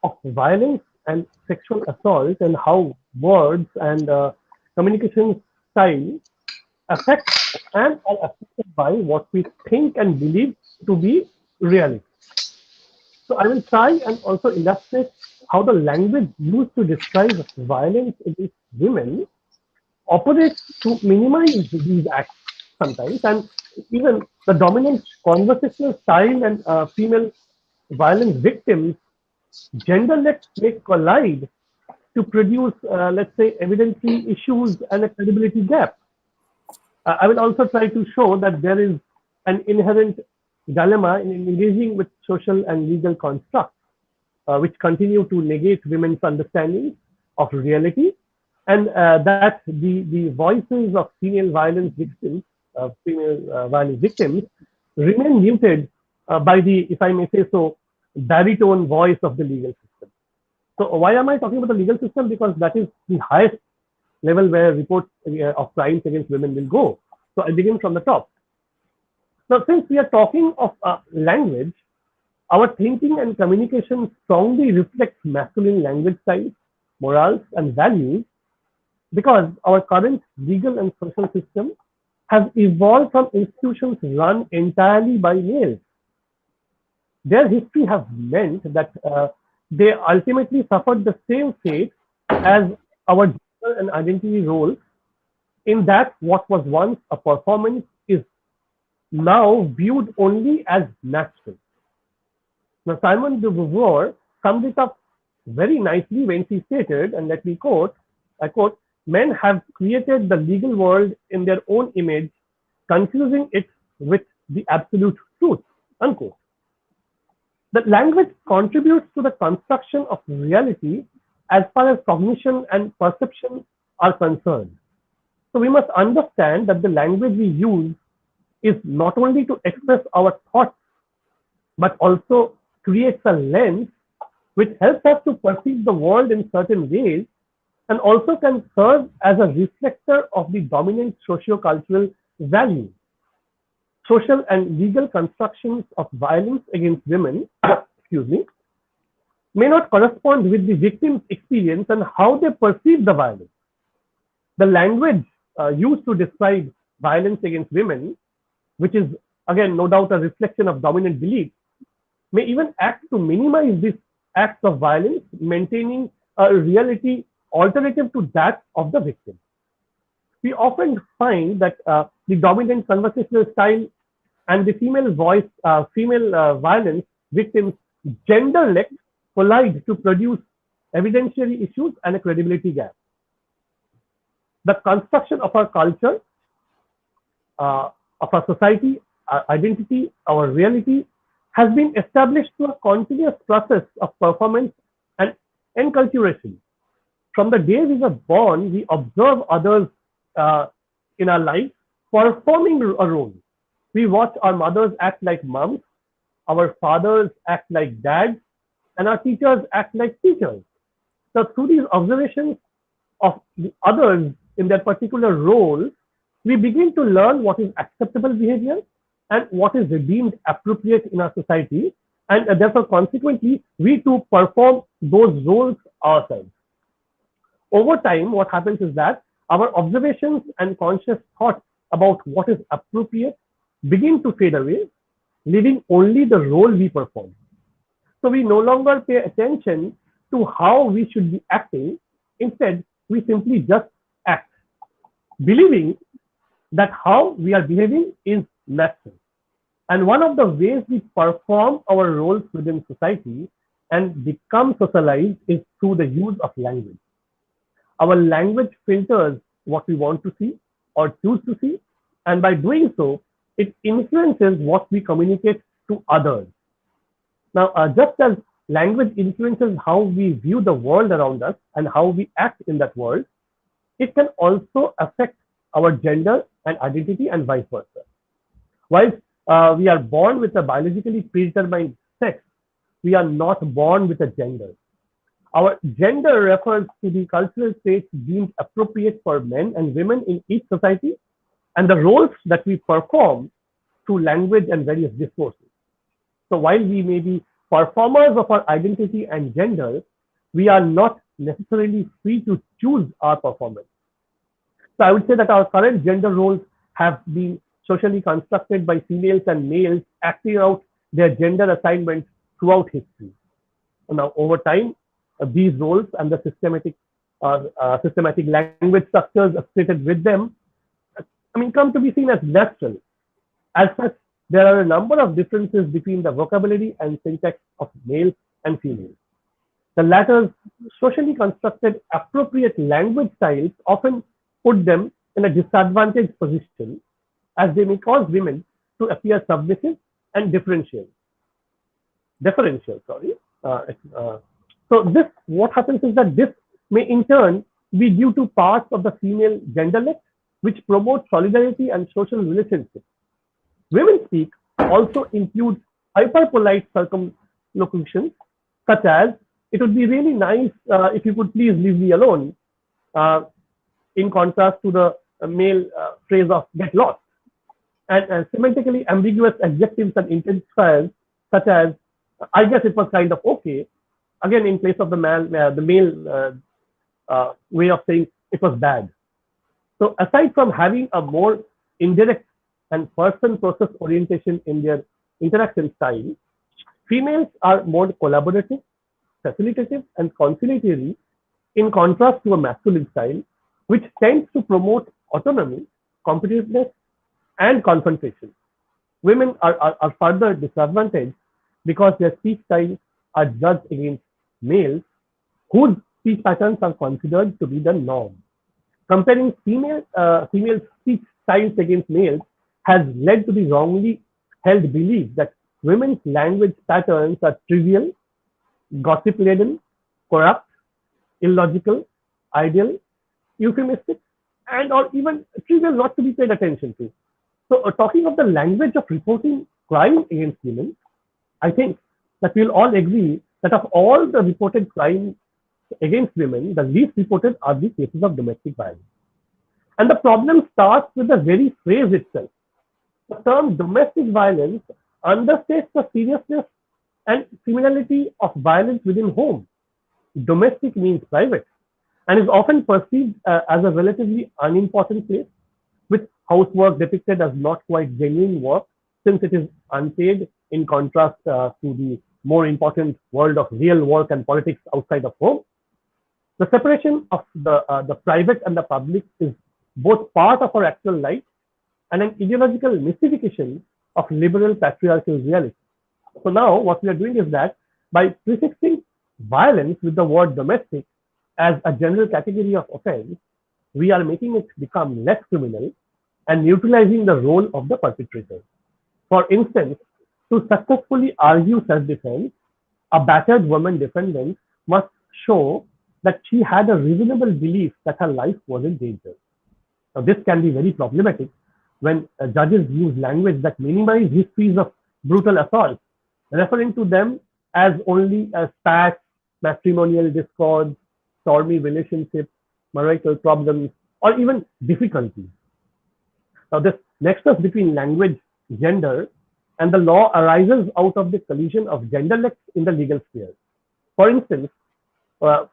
of violence and sexual assault and how words and communication style affect and are affected by what we think and believe to be reality. So I will try and also illustrate how the language used to describe violence against women operates to minimize these acts sometimes, and even the dominant conversational style and female violence victims gender-let may collide to produce, let's say, evidentiary issues and a credibility gap. I will also try to show that there is an inherent dilemma in engaging with social and legal constructs, which continue to negate women's understanding of reality, and that the voices of female violence victims remain muted by the, if I may say so, baritone voice of the legal system. So why am I talking about the legal system? Because that is the highest level where reports of crimes against women will go. So I begin from the top. Now, since we are talking of language, our thinking and communication strongly reflects masculine language styles, morals, and values, because our current legal and social system has evolved from institutions run entirely by males. Their history has meant that they ultimately suffered the same fate as our gender and identity roles, in that what was once a performance is now viewed only as natural. Now, Simone de Beauvoir summed it up very nicely when she stated, and let me quote, I quote, "Men have created the legal world in their own image, confusing it with the absolute truth," unquote. The language contributes to the construction of reality as far as cognition and perception are concerned. So we must understand that the language we use is not only to express our thoughts but also creates a lens which helps us to perceive the world in certain ways and also can serve as a reflector of the dominant socio-cultural values. Social and legal constructions of violence against women, excuse me, may not correspond with the victim's experience and how they perceive the violence. The language used to describe violence against women, which is again no doubt a reflection of dominant beliefs, may even act to minimize these acts of violence, maintaining a reality alternative to that of the victim. We often find that the dominant conversational style and the female violence victims gender-led collide to produce evidentiary issues and a credibility gap. The construction of our culture, of our society, our identity, our reality has been established through a continuous process of performance and enculturation. From the day we were born, we observe others in our life performing a role. We watch our mothers act like moms, our fathers act like dads, and our teachers act like teachers. So through these observations of the others in their particular role, we begin to learn what is acceptable behavior and what is deemed appropriate in our society, and therefore consequently we too perform those roles ourselves. Over time, what happens is that our observations and conscious thoughts about what is appropriate begin to fade away, leaving only the role we perform. So we no longer pay attention to how we should be acting. Instead, we simply just act, believing that how we are behaving is natural. And one of the ways we perform our roles within society and become socialized is through the use of language. Our language filters what we want to see or choose to see, and by doing so, it influences what we communicate to others. Now, just as language influences how we view the world around us and how we act in that world, it can also affect our gender and identity and vice versa. Whilst we are born with a biologically predetermined sex, we are not born with a gender. Our gender refers to the cultural traits deemed appropriate for men and women in each society and the roles that we perform through language and various discourses. So while we may be performers of our identity and gender, we are not necessarily free to choose our performance. So I would say that our current gender roles have been socially constructed by females and males acting out their gender assignments throughout history. Now, over time, these roles and the systematic language structures associated with them, come to be seen as natural. As such, there are a number of differences between the vocabulary and syntax of males and females. The latter's socially constructed appropriate language styles often put them in a disadvantaged position, as they may cause women to appear submissive and differential. So this, what happens is that this may in turn be due to parts of the female genderlet, which promote solidarity and social relationships. Women speak also includes hyperpolite circumlocutions, such as, "It would be really nice if you could please leave me alone," in contrast to the male phrase of "get lost." And semantically ambiguous adjectives and intensifiers, such as, "I guess it was kind of okay," again in place of the male way of saying it was bad. So aside from having a more indirect and person-process orientation in their interaction style, females are more collaborative, facilitative, and conciliatory in contrast to a masculine style, which tends to promote autonomy, competitiveness, and confrontation. Women are further disadvantaged because their speech styles are judged against males, whose speech patterns are considered to be the norm. Comparing female speech styles against males has led to the wrongly held belief that women's language patterns are trivial, gossip-laden, corrupt, illogical, ideal, euphemistic, and or even trivial not to be paid attention to. So talking of the language of reporting crime against women, I think that we'll all agree that of all the reported crimes against women, the least reported are the cases of domestic violence. And the problem starts with the very phrase itself. The term domestic violence understates the seriousness and criminality of violence within home. Domestic means private and is often perceived as a relatively unimportant place, with housework depicted as not quite genuine work since it is unpaid, in contrast to the more important world of real work and politics outside of home. The separation of the private and the public is both part of our actual life and an ideological mystification of liberal patriarchal reality. So now what we are doing is that by prefixing violence with the word domestic as a general category of offense, we are making it become less criminal and neutralizing the role of the perpetrator. For instance, to successfully argue self-defense, a battered woman defendant must show that she had a reasonable belief that her life was in danger. Now, this can be very problematic when judges use language that minimize histories of brutal assault, referring to them as only as spats, matrimonial discords, stormy relationships, marital problems, or even difficulties. Now, this nexus between language, gender, and the law arises out of the collision of genderlets in the legal sphere. For instance,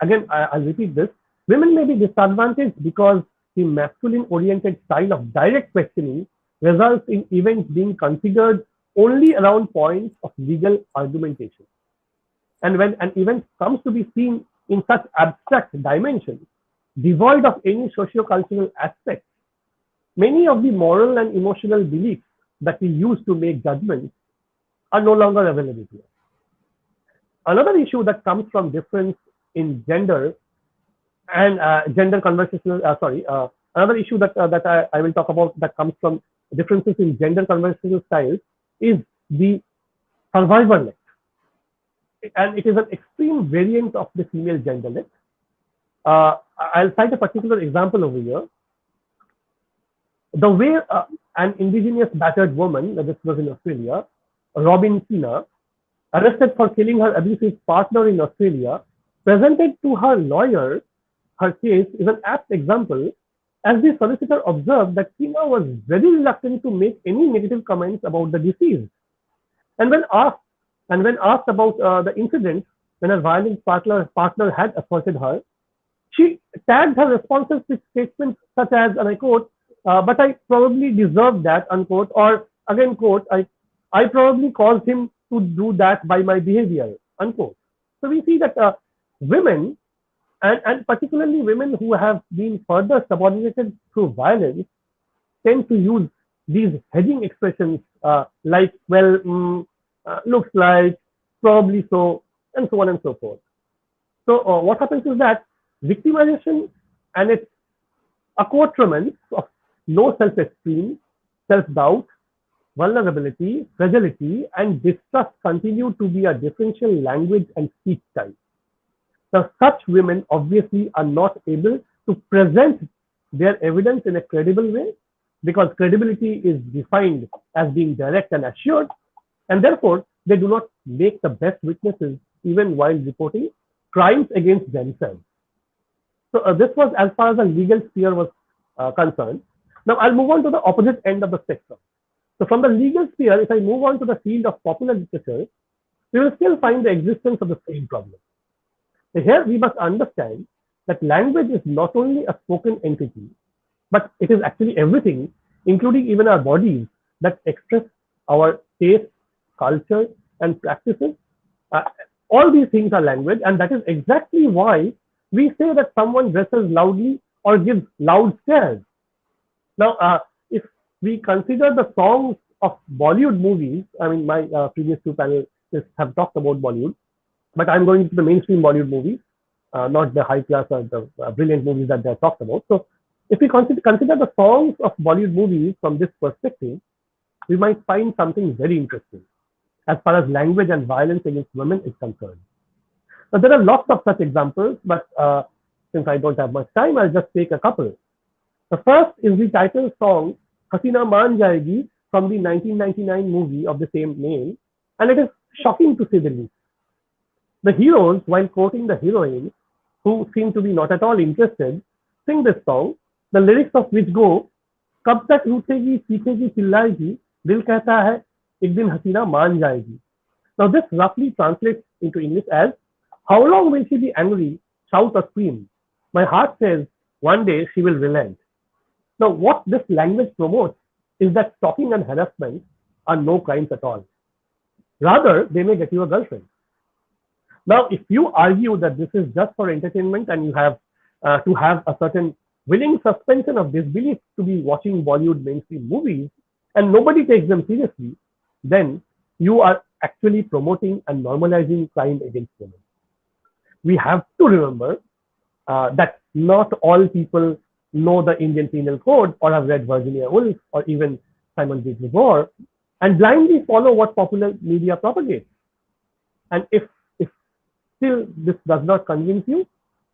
again, I'll repeat this, women may be disadvantaged because the masculine-oriented style of direct questioning results in events being considered only around points of legal argumentation. And when an event comes to be seen in such abstract dimensions, devoid of any socio-cultural aspects, many of the moral and emotional beliefs that we use to make judgments are no longer available to us. Another issue that comes from difference in gender and another issue that I will talk about that comes from differences in gender conversational styles is the survivorlet. And it is an extreme variant of the female genderlet. I'll cite a particular example over here. The way an indigenous battered woman, this was in Australia, Robin Sina, arrested for killing her abusive partner in Australia, presented to her lawyer her case is an apt example, as the solicitor observed that Sina was very reluctant to make any negative comments about the deceased. And when asked about the incident when her violent partner had assaulted her, she tagged her responses with statements such as, and I quote, but I probably deserved that, unquote, or again, quote, I probably caused him to do that by my behavior, unquote. So we see that women, and particularly women who have been further subordinated through violence, tend to use these hedging expressions like, well, looks like, probably so, and so on and so forth. So what happens is that victimization and its accoutrements of low self-esteem, self-doubt, vulnerability, fragility, and distrust continue to be a differential language and speech style. Now, such women obviously are not able to present their evidence in a credible way because credibility is defined as being direct and assured, and therefore they do not make the best witnesses even while reporting crimes against themselves. So this was as far as the legal sphere was concerned. Now I'll move on to the opposite end of the spectrum. So from the legal sphere, if I move on to the field of popular literature, we will still find the existence of the same problem. So here we must understand that language is not only a spoken entity, but it is actually everything, including even our bodies, that express our taste, culture, and practices. All these things are language, and that is exactly why we say that someone dresses loudly or gives loud stares. Now, if we consider the songs of Bollywood movies, I mean, my previous two panelists have talked about Bollywood, but I'm going to the mainstream Bollywood movies, not the high class or the brilliant movies that they have talked about. So if we consider the songs of Bollywood movies from this perspective, we might find something very interesting as far as language and violence against women is concerned. Now, there are lots of such examples, but since I don't have much time, I'll just take a couple. The first is the title song Hasina Maan Jayegi from the 1999 movie of the same name, and it is shocking to say the least. The heroes, while quoting the heroines, who seem to be not at all interested, sing this song, the lyrics of which go, कब तक रूठेगी सीखेगी चिल्लाएगी दिल कहता है एक दिन हसीना मान जाएगी. Now this roughly translates into English as, how long will she be angry, shout or scream? My heart says one day she will relent. Now what this language promotes is that stalking and harassment are no crimes at all. Rather, they may get you a girlfriend. Now, if you argue that this is just for entertainment and you have to have a certain willing suspension of disbelief to be watching Bollywood mainstream movies and nobody takes them seriously, then you are actually promoting and normalizing crime against women. We have to remember that not all people know the Indian Penal Code or have read Virginia Woolf or even Simon de Beauvoir and blindly follow what popular media propagates. And if still this does not convince you,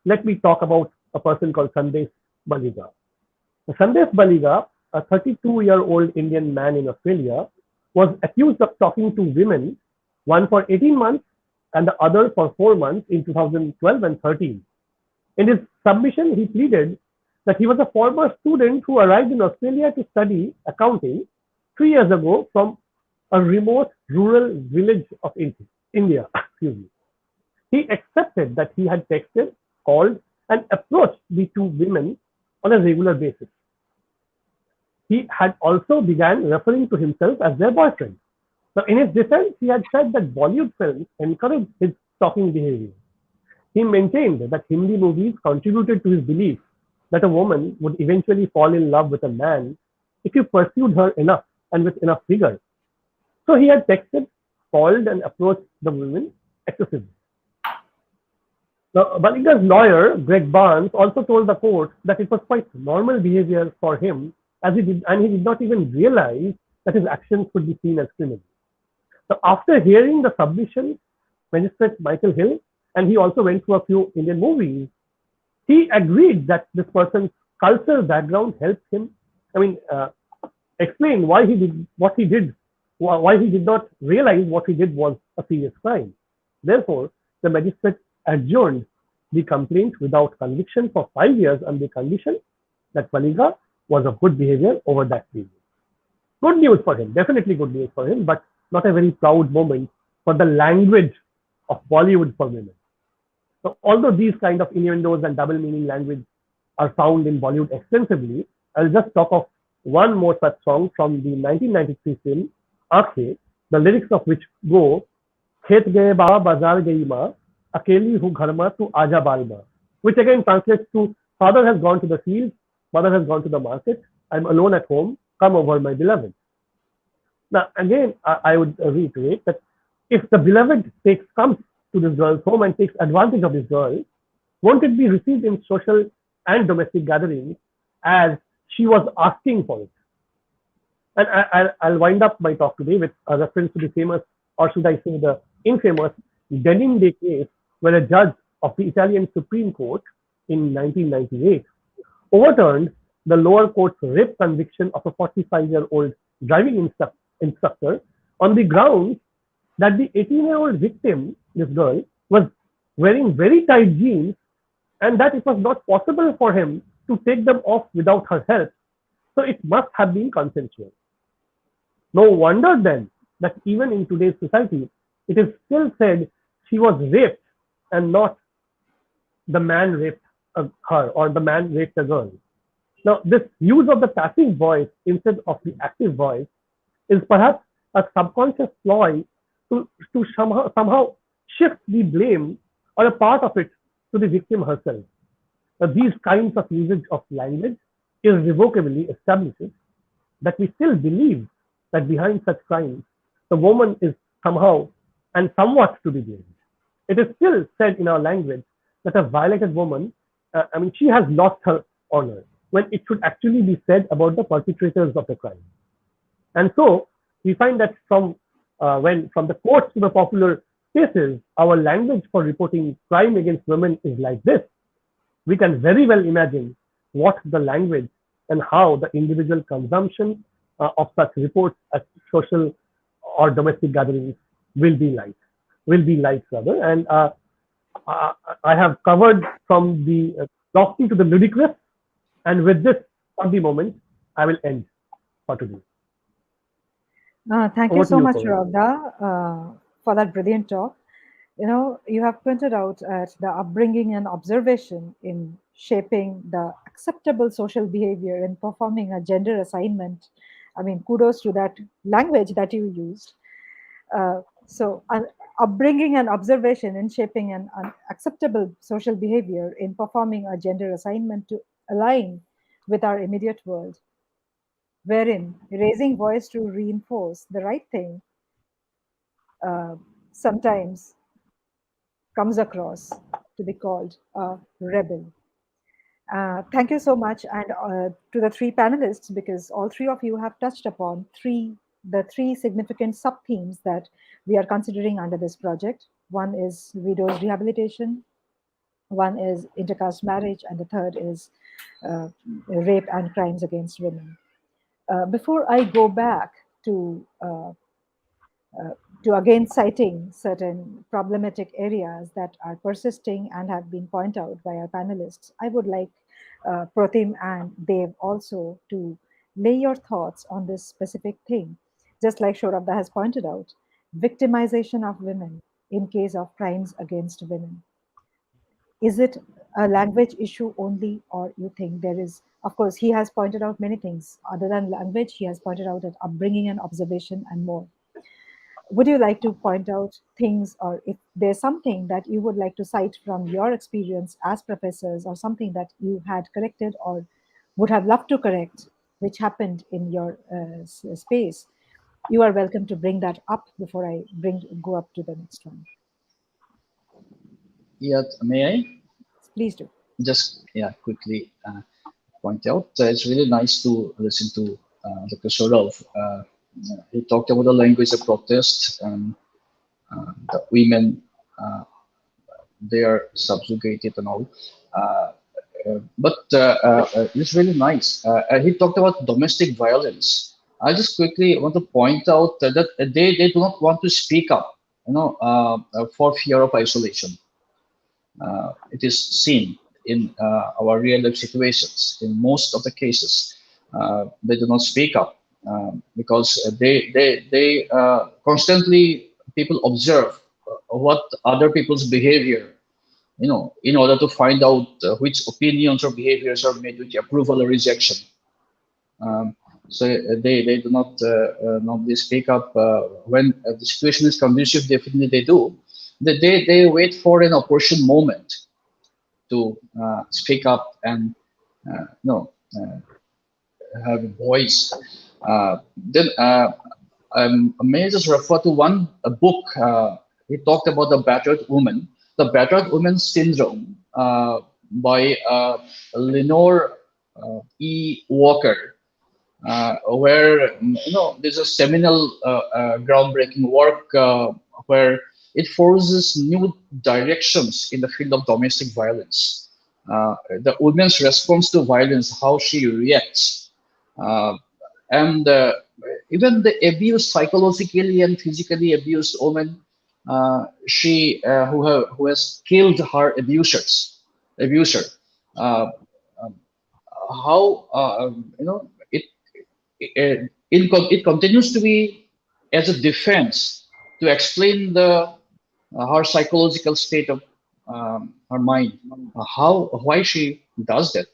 let me talk about a person called Sandesh Baliga. Sandesh Baliga, a 32-year-old Indian man in Australia, was accused of talking to women, one for 18 months and the other for 4 months in 2012 and 13. In his submission, he pleaded that he was a former student who arrived in Australia to study accounting 3 years ago from a remote rural village of India. Excuse me. He accepted that he had texted, called, and approached the two women on a regular basis. He had also began referring to himself as their boyfriend. Now, in his defense, he had said that Bollywood films encouraged his stalking behavior. He maintained that Hindi movies contributed to his belief that a woman would eventually fall in love with a man if you pursued her enough and with enough vigor. So he had texted, called, and approached the women excessively. Now, Baliga's lawyer, Greg Barnes, also told the court that it was quite normal behavior for him, he did not even realize that his actions could be seen as criminal. So after hearing the submission, Magistrate Michael Hill, and he also went through a few Indian movies, he agreed that this person's cultural background helped him, explain why he did what he did, why he did not realize what he did was a serious crime. Therefore, the magistrate adjourned the complaint without conviction for 5 years on the condition that Baliga was of good behavior over that period. Good news for him, definitely good news for him, but not a very proud moment for the language of Bollywood for women. So although these kind of innuendos and double meaning language are found in Bollywood extensively, I'll just talk of one more such song from the 1993 film Aankhein, the lyrics of which go, Khet gaye baba bazar gayi ma, akeli hu ghar ma tu aaja balma, which again translates to, father has gone to the field, mother has gone to the market, I'm alone at home, come over my beloved. Now again, I would reiterate that if the beloved comes to this girl's home and takes advantage of this girl, won't it be received in social and domestic gatherings as she was asking for it? And I'll wind up my talk today with a reference to the famous, or should I say the infamous, Deninde case, where a judge of the Italian Supreme Court in 1998 overturned the lower court's rape conviction of a 45-year-old driving instructor on the grounds that the 18-year-old victim, this girl, was wearing very tight jeans and that it was not possible for him to take them off without her help, so it must have been consensual. No wonder then that even in today's society, it is still said she was raped and not the man raped her or the man raped the girl. Now, this use of the passive voice instead of the active voice is perhaps a subconscious ploy to somehow shift the blame or a part of it to the victim herself. Now, these kinds of usage of language irrevocably establishes that we still believe that behind such crimes, the woman is somehow and somewhat to be blamed. It is still said in our language that a violated woman, she has lost her honor, when it should actually be said about the perpetrators of the crime. And so we find that from the courts to the popular spaces, our language for reporting crime against women is like this. We can very well imagine what the language and how the individual consumption of such reports at social or domestic gatherings will be lights rather. And I have covered from the lofty to the ludicrous, and with this on the moment, I will end for today. Thank you Over to so you, much, Koral. Ravda, for that brilliant talk. You have pointed out at the upbringing and observation in shaping the acceptable social behavior in performing a gender assignment. I mean, kudos to that language that you used. So, upbringing and observation in shaping an acceptable social behavior in performing a gender assignment to align with our immediate world, wherein raising voice to reinforce the right thing uh, sometimes comes across to be called a rebel. Thank you so much, and to the three panelists, because all three of you have touched upon the three significant sub themes that we are considering under this project. One is widows rehabilitation, one is intercaste marriage, and the third is uh, rape and crimes against women. Before I go back to again citing certain problematic areas that are persisting and have been pointed out by our panelists, I would like Protim and Dev also to lay your thoughts on this specific thing. Just like Shourabda has pointed out, victimization of women in case of crimes against women. Is it a language issue only, or you think there is, of course, he has pointed out many things other than language. He has pointed out that upbringing and observation and more. Would you like to point out things, or if there's something that you would like to cite from your experience as professors, or something that you had corrected or would have loved to correct, which happened in your space, you are welcome to bring that up before I go up to the next one. Yeah, may I Please do. just quickly point out? It's really nice to listen to Dr. Sourav. He talked about the language of protest and the women, they are subjugated and all. But it's really nice. He talked about domestic violence. I just quickly want to point out that they do not want to speak up, for fear of isolation. It is seen in our real life situations. In most of the cases, they do not speak up because they constantly people observe what other people's behavior, in order to find out which opinions or behaviors are made with approval or rejection. So they do not normally speak up when the situation is conducive. Definitely they do. They wait for an opportune moment to speak up and have a voice. Then may I just refer to a book. He talked about the battered woman, the battered woman syndrome, by Lenore E. Walker, where there's a seminal, groundbreaking work where it forces new directions in the field of domestic violence. The woman's response to violence, how she reacts, and even the abused, psychologically and physically abused woman, who has killed her abuser. Uh, how it continues to be as a defense to explain her psychological state of her mind, why she does that,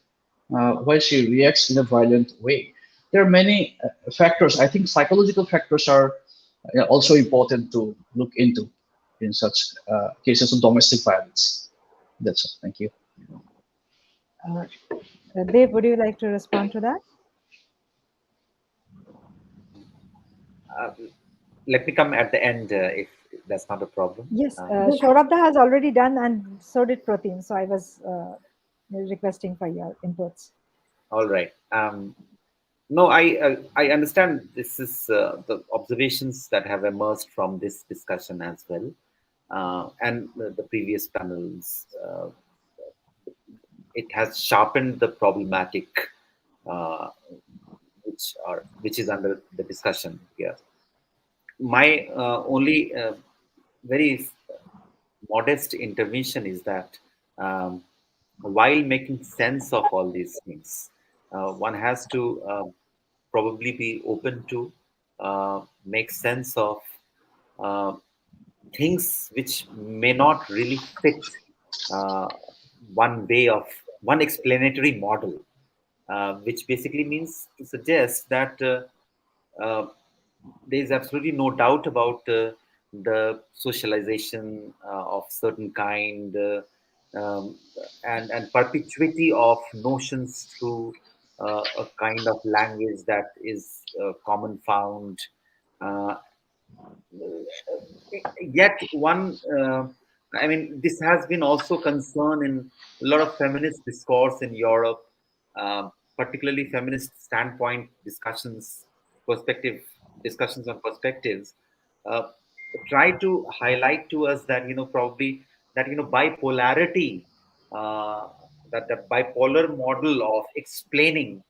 why she reacts in a violent way. There are many factors. I think psychological factors are also important to look into in such cases of domestic violence. That's all. Thank you. Dev, would you like to respond to that? Let me come at the end if that's not a problem. Yes, Shourabda has already done, and so did Protim. So I was requesting for your inputs. All right. No, I understand this is the observations that have emerged from this discussion as well, and the previous panels. It has sharpened the problematic, which is under the discussion here. My only very modest intervention is that um, while making sense of all these things, one has to probably be open to make sense of uh, things which may not really fit uh, one explanatory model, which basically means to suggest that uh, there is absolutely no doubt about the socialization of certain kind um, and perpetuity of notions through a kind of language that is common found. Uh, Yet one, I mean, this has been also concern in a lot of feminist discourse in Europe, particularly feminist standpoint discussions, perspective discussions on perspectives, uh, try to highlight to us that probably that bipolarity, uh, that the bipolar model of explaining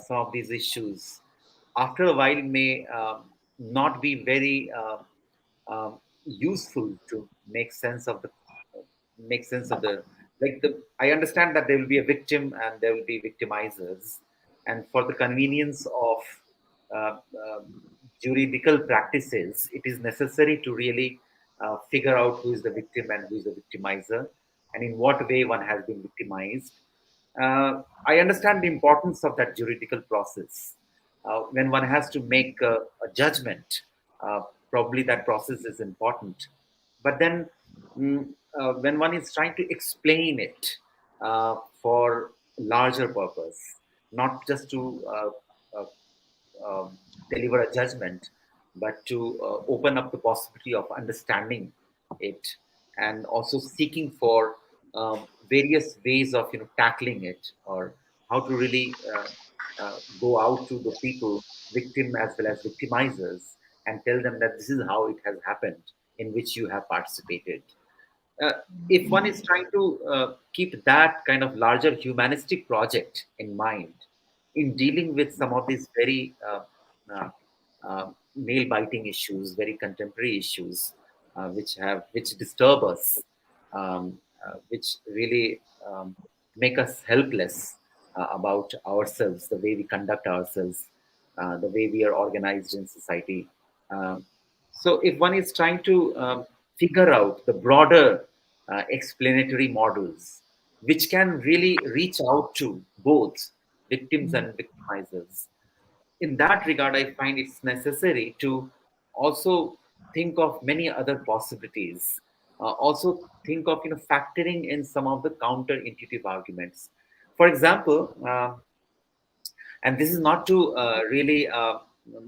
some of these issues after a while may not be very useful to make sense of the like the I understand that there will be a victim and there will be victimizers, and for the convenience of uh, uh, juridical practices, it is necessary to really figure out who is the victim and who is the victimizer, and in what way one has been victimized. I understand the importance of that juridical process. When one has to make a judgment, uh, probably that process is important. But then, when one is trying to explain it for larger purpose, not just to uh, deliver a judgment, but to open up the possibility of understanding it and also seeking for various ways of tackling it, or how to really go out to the people, victim as well as victimizers, and tell them that this is how it has happened in which you have participated. uh, if one is trying to keep that kind of larger humanistic project in mind in dealing with some of these very uh, nail biting issues, very contemporary issues, which disturb us, which really make us helpless about ourselves, the way we conduct ourselves, the way we are organized in society. Um, so, if one is trying to figure out the broader explanatory models, which can really reach out to both victims and victimizers, in that regard, I find it's necessary to also think of many other possibilities. Also, think of factoring in some of the counterintuitive arguments. For example, and this is not to really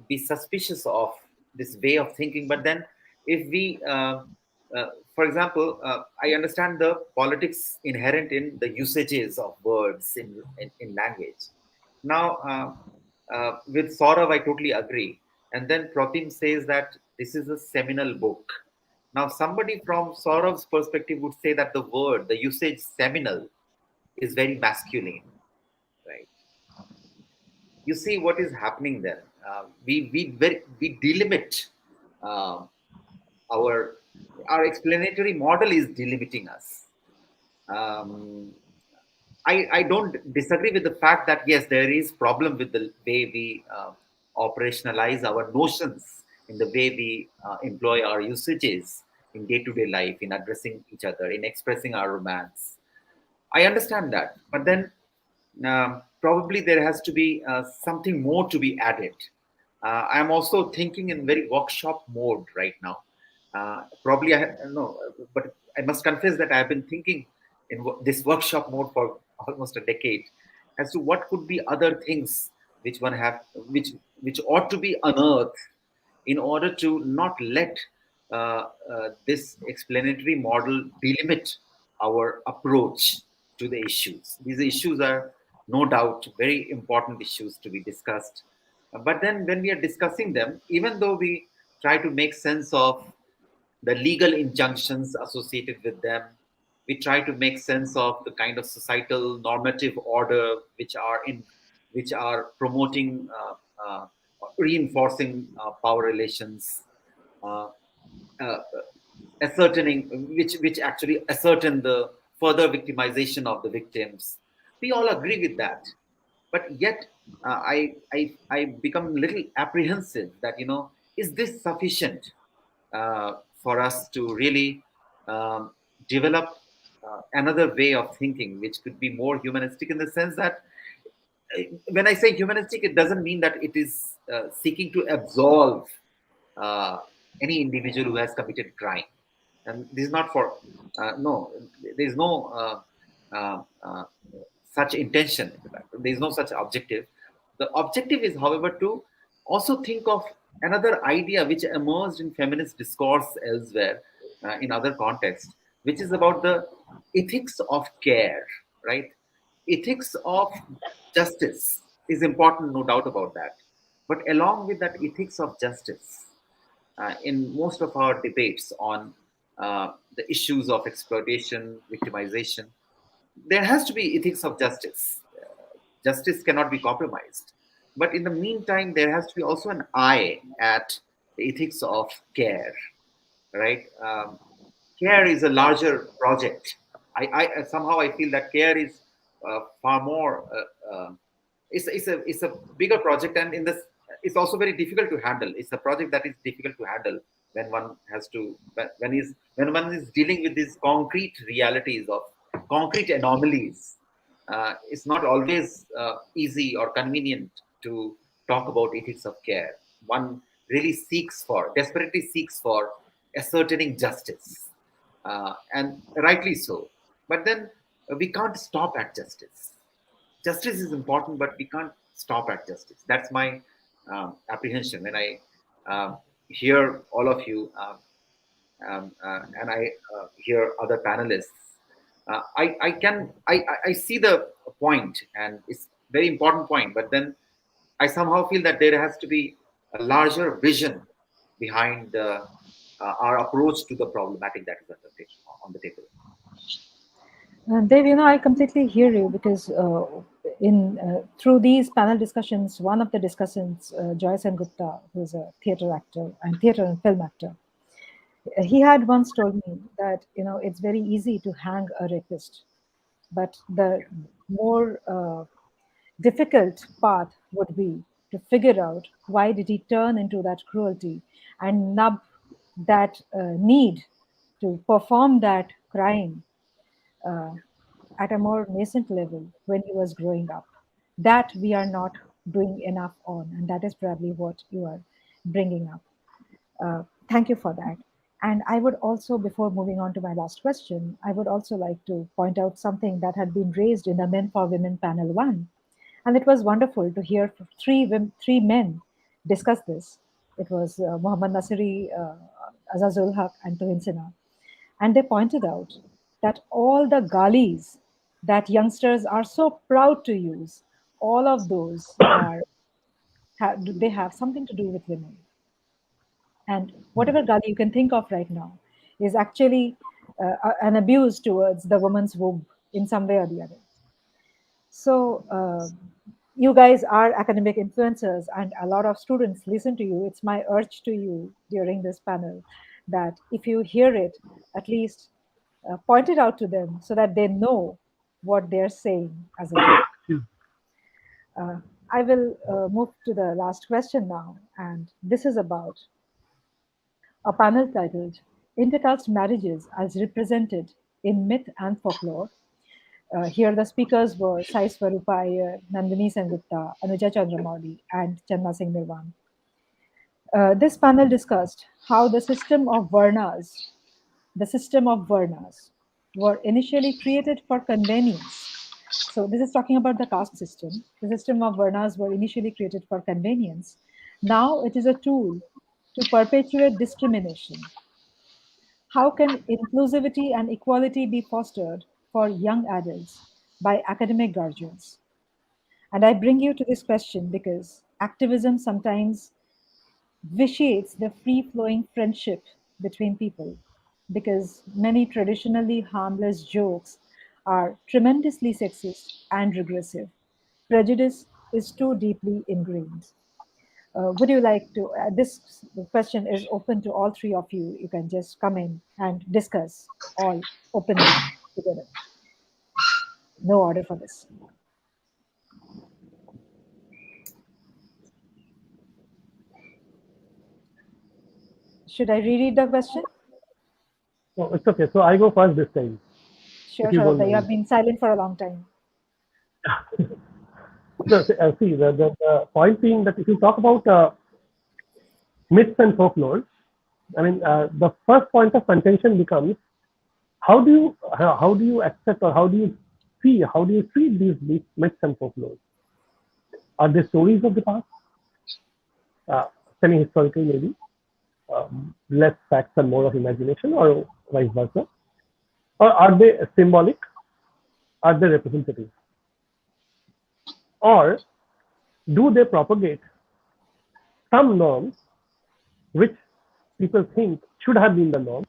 be suspicious of this way of thinking, but then if we for example, I understand the politics inherent in the usages of words in language. Now with Sourav I totally agree, and then Protim says that this is a seminal book. Now somebody from Saurav's perspective would say that the usage seminal is very masculine, right? You see what is happening then. We delimit uh, our our explanatory model is delimiting us. Um, I don't disagree with the fact that yes, there is problem with the way we operationalize our notions, in the way we employ our usages in day-to-day life, in addressing each other, in expressing our romance. I understand that, but then probably there has to be something more to be added. I'm also thinking in very workshop mode right now. Probably no, but I must confess that I have been thinking in this workshop mode for almost a decade as to what could be other things which one have which ought to be unearthed in order to not let this explanatory model delimit our approach to the issues. These issues are no doubt very important issues to be discussed. But then when we are discussing them, even though we try to make sense of the legal injunctions associated with them, we try to make sense of the kind of societal normative order which are promoting reinforcing power relations. Uh, uh, which actually ascertain the further victimization of the victims. We all agree with that, but yet I become a little apprehensive that, is this sufficient for us to really develop another way of thinking, which could be more humanistic, in the sense that when I say humanistic, it doesn't mean that it is seeking to absolve uh, any individual who has committed crime. And this is not for, no, there is no such intention. There is no such objective. The objective is, however, to also think of another idea which emerged in feminist discourse elsewhere, in other contexts, which is about the ethics of care, right? Ethics of justice is important, no doubt about that. But along with that ethics of justice, in most of our debates on the issues of exploitation, victimization, there has to be ethics of justice. Justice cannot be compromised. But in the meantime, there has to be also an eye at the ethics of care, right? Care is a larger project. I somehow I feel that care is far more. It's a bigger project, and in this, it's also very difficult to handle. It's a project that is difficult to handle when one has to when one is dealing with these concrete realities of concrete anomalies. It's not always easy or convenient to talk about ethics of care. One really desperately seeks for ascertaining justice, and rightly so. But then we can't stop at justice. Justice is important, but we can't stop at justice. That's my apprehension when I hear all of you, and I hear other panelists. I see the point, and it's very important point. But then I somehow feel that there has to be a larger vision behind our approach to the problematic that is on the table. Dave, I completely hear you because in through these panel discussions, one of the discussants, Joy Gupta, who is a theater actor and theater and film actor, he had once told me that it's very easy to hang a rapist, but the more difficult path would be to figure out why did he turn into that cruelty and nub that need to perform that crime uh, at a more nascent level when he was growing up. That we are not doing enough on, and that is probably what you are bringing up. Thank you for that. And I would also, before moving on to my last question, I would also like to point out something that had been raised in the Men for Women panel one. And it was wonderful to hear three men discuss this. It was Muhammad Nasiri, Azazul Haq, and Tuhin Sinha. And they pointed out that all the galis that youngsters are so proud to use, all of those they have something to do with women. And whatever gali you can think of right now is actually an abuse towards the woman's womb in some way or the other. So you guys are academic influencers, and a lot of students listen to you. It's my urge to you during this panel that if you hear it, at least point it out to them so that they know what they're saying as a joke. I will move to the last question now, and this is about a panel titled Intercaste Marriages as Represented in Myth and Folklore. Here the speakers were Sai Swarupa Iyer, Nandini Sengupta, Anuja Chandramouli, and Channa Singh Nirwan. This panel discussed how the system of varnas were initially created for convenience. So this is talking about the caste system. The system of varnas were initially created for convenience. Now it is a tool to perpetuate discrimination. How can inclusivity and equality be fostered for young adults by academic guardians? And I bring you to this question because activism sometimes vitiates the free flowing friendship between people, because many traditionally harmless jokes are tremendously sexist and regressive. Prejudice is too deeply ingrained. would you like to, this question is open to all three of you. You can just come in and discuss all openly together. No order for this. Should I reread the question? Oh, it's okay. So I go first this time. Sure, If you don't Sharada, you have mind. been silent for a long time. No, see, the point being that if you talk about myths and folklore, I mean, the first point of contention becomes how do you accept, or how do you treat these myths and folklore? Are they stories of the past, semi-historical maybe, less facts and more of imagination, or vice versa? Or are they symbolic? Are they representative? Or do they propagate some norms which people think should have been the norm,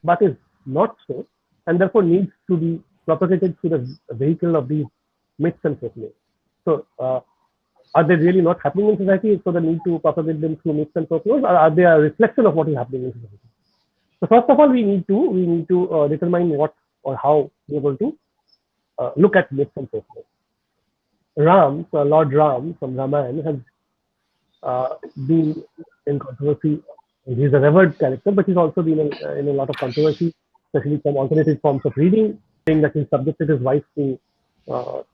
but is not so, and therefore needs to be propagated through the vehicle of these myths and folklore? So, are they really not happening in society, so the need to propagate them through myths and folklore, or are they a reflection of what is happening in society? So, first of all, we need to determine what or how we are going to look at myths and folklore. Ram, Lord Ram from Ramayana, has been in controversy. He's a revered character, but he's also been in a lot of controversy, especially from alternative forms of reading, saying that he subjected his wife to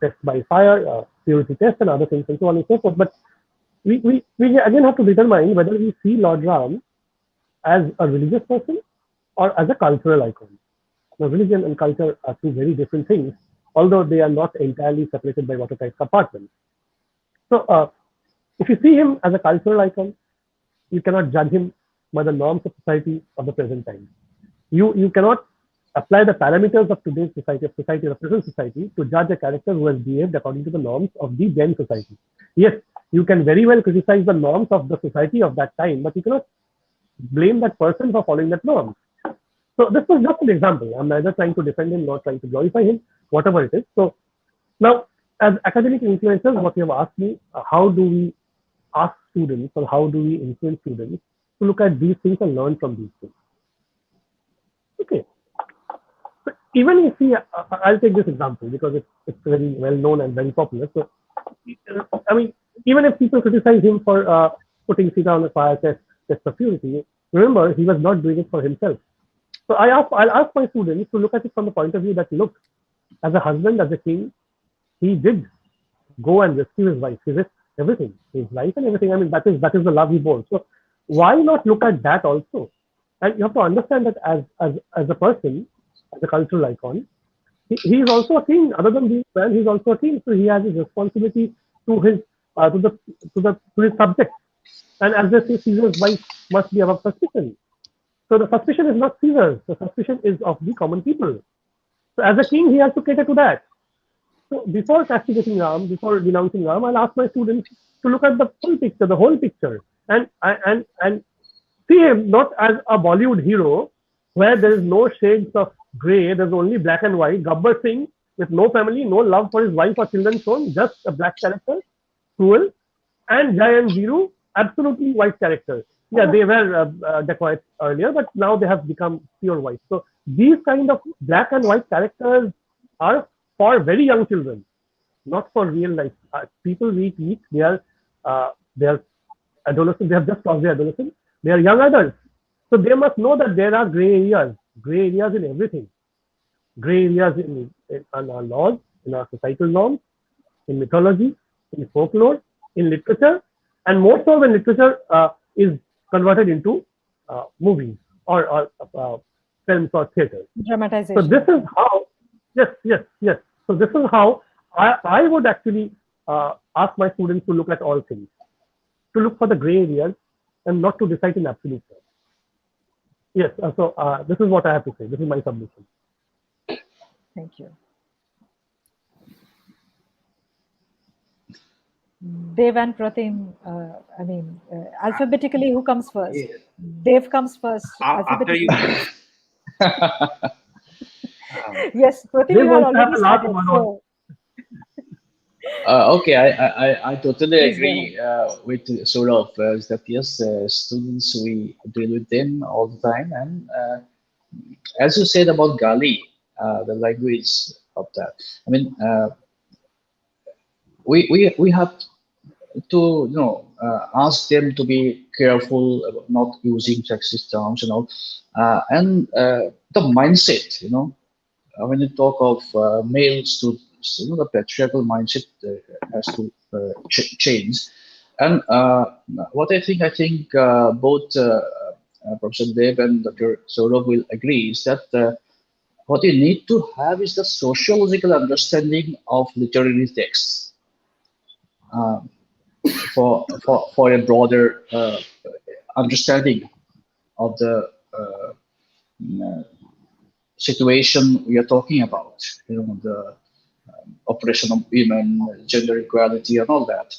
test by fire, purity test, and other things, and so on and so forth. But we again have to determine whether we see Lord Ram as a religious person or as a cultural icon. Now, religion and culture are two very different things, although they are not entirely separated by watertight compartments. So, if you see him as a cultural icon, you cannot judge him by the norms of society of the present time. You cannot apply the parameters of today's society, of the present society, to judge a character who has behaved according to the norms of the then society. Yes, you can very well criticize the norms of the society of that time, but you cannot blame that person for following that norm. So this was just an example. I'm neither trying to defend him nor trying to glorify him, whatever it is. So now, as academic influencers, what you have asked me, how do we ask students, or how do we influence students to look at these things and learn from these things? Okay. So even if we, I'll take this example because it's very well known and very popular. So, I mean, even if people criticize him for putting Sita on the fire test of purity, remember, he was not doing it for himself. So I'll ask my students to look at it from the point of view that, look, as a husband, as a king, he did go and rescue his wife. He risked everything, his life and everything. I mean, that is the love he bore. So why not look at that also? And you have to understand that as a person, as a cultural icon, he is also a king. Other than being a man, he's also a king. So he has his responsibility to his subjects. And as they say, Caesar's wife must be above suspicion. So the suspicion is not Caesar's. The suspicion is of the common people. So as a king, he has to cater to that. So before castigating Ram, before denouncing Ram, I'll ask my students to look at the full picture, the whole picture, and see him not as a Bollywood hero where there is no shades of grey, there's only black and white. Gabbar Singh with no family, no love for his wife or children shown, just a black character, cruel, and Jai and Viru, absolutely white characters. Yeah, they were dacoits earlier, but now they have become pure white. So these kind of black and white characters are for very young children, not for real life. People we meet, they are adolescents. They have just crossed their adolescence. They are young adults, so they must know that there are gray areas in everything, gray areas in our laws, in our societal norms, in mythology, in folklore, in literature, and more so when literature is converted into movies or films or theater. Dramatization. So this is how, yes. So this is how I would actually ask my students to look at all things, to look for the gray areas and not to decide in absolute terms. Yes, so this is what I have to say. This is my submission. Thank you. Dev and Protim, alphabetically, who comes first? Yeah. Dev comes first. After you. Yes, Protim, you are already started. So. Okay, I totally Please go ahead. agree with Sourav. Is that yes, students, we deal with them all the time, and as you said about Gali, the language of that. I mean, we have to ask them to be careful about not using sexist terms and all, and the mindset. When you talk of males to the patriarchal mindset has to change. And what I think both Professor Dev and Dr. Saurabh will agree is that what you need to have is the sociological understanding of literary texts uh, for a broader understanding of the situation we are talking about. The oppression of women, gender equality, and all that.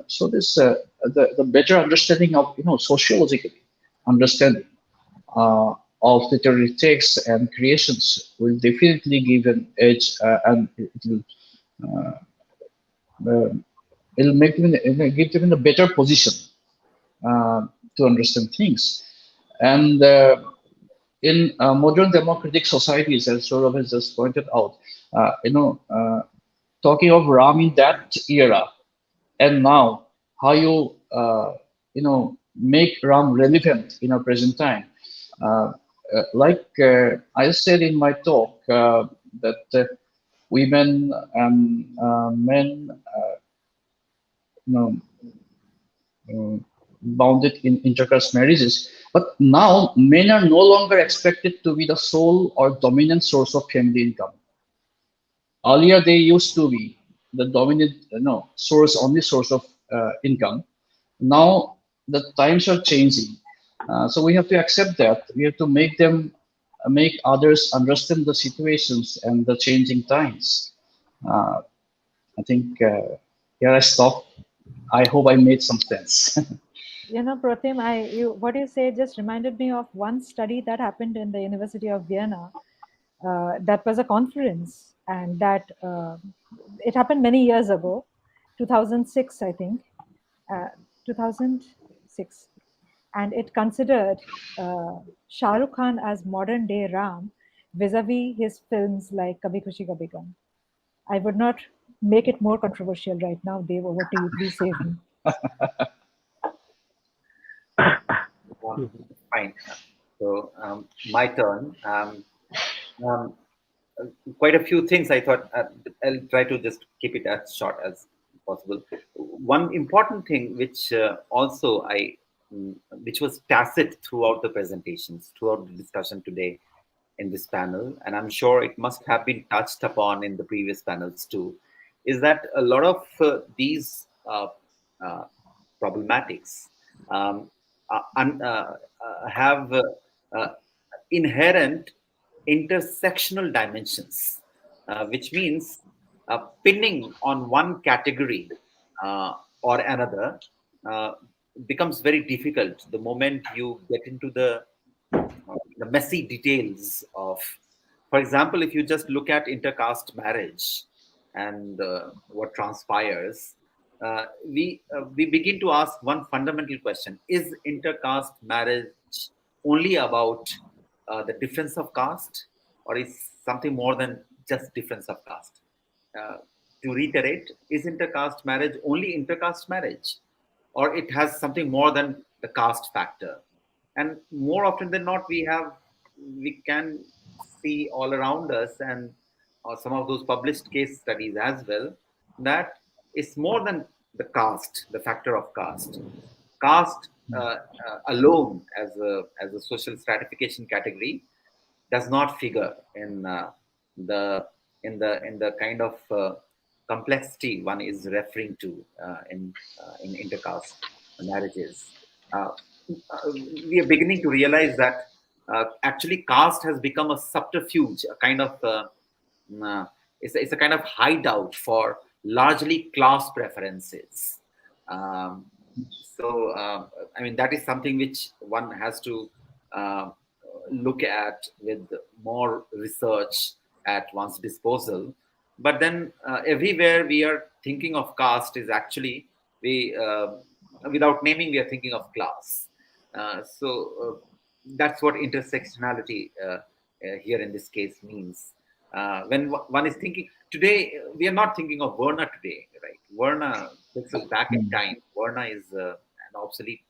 So this the better understanding of sociologically understanding of literary texts and creations will definitely give an edge, and uh, it'll make them give them in a better position uh, to understand things. And in modern democratic societies, as Saurav has just pointed out, talking of Ram in that era and now, how make Ram relevant in our present time. Uh, like I said in my talk, that women and men, you know, bounded in intercaste marriages. But now, men are no longer expected to be the sole or dominant source of family income. Earlier, they used to be the dominant, only source of income. Now, the times are changing, so we have to accept that. We have to make others understand the situations and the changing times. Uh, I think here I stop. I hope I made some sense. Protim, what you said just reminded me of one study that happened in the University of Vienna. That was a conference, and that it happened many years ago, 2006, I think, 2006, and it considered Shah Rukh Khan as modern day Ram vis-a-vis his films like Kabhi Khushi Kabhi Gum. I would not make it more controversial right now. Dave, over to you. Please save me. Fine. So my turn. Um, Quite a few things I thought I'll try to just keep it as short as possible. One important thing which also which was tacit throughout the presentations, throughout the discussion today in this panel, and I'm sure it must have been touched upon in the previous panels too, is that a lot of these problematics um, have uh, inherent intersectional dimensions, which means pinning on one category or another uh, becomes very difficult the moment you get into the messy details of, for example, if you just look at intercaste marriage and what transpires, we begin to ask one fundamental question: is intercaste marriage only about the difference of caste, or is something more than just difference of caste? Uh, to reiterate, is intercaste marriage only intercaste marriage, or it has something more than the caste factor? And more often than not, we can see all around us, and some of those published case studies as well, that it's more than the factor of caste. Caste alone as a social stratification category does not figure the in the kind of complexity one is referring to in intercaste marriages. Uh, we are beginning to realize that actually caste has become a subterfuge, a kind of it's a kind of hideout for largely class preferences. Um, I mean, that is something which one has to uh, look at with more research at one's disposal. But then everywhere we are thinking of caste is actually we without naming we are thinking of class. That's what intersectionality here in this case means. When one is thinking today, we are not thinking of Varna today, right? Varna takes us back in time. Varna is an obsolete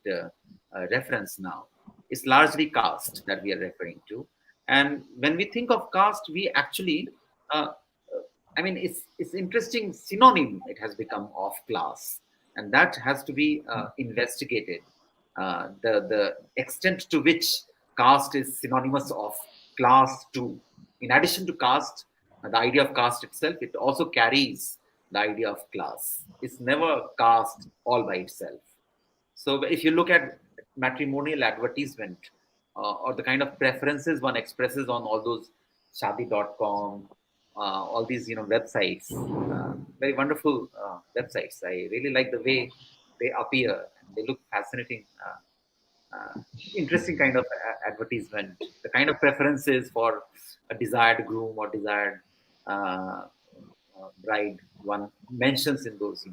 reference now. It's largely caste that we are referring to. And when we think of caste, we actually uh, I mean, it's interesting synonym it has become of class, and that has to be investigated. The extent to which caste is synonymous of class too. In addition to caste, the idea of caste itself, it also carries the idea of class. It's never caste all by itself. So if you look at matrimonial advertisement or the kind of preferences one expresses on all those shadi.com, all these websites, very wonderful websites. I really like the way they appear. They look fascinating. Interesting kind of advertisement. The kind of preferences for a desired groom or desired bride one mentions in those,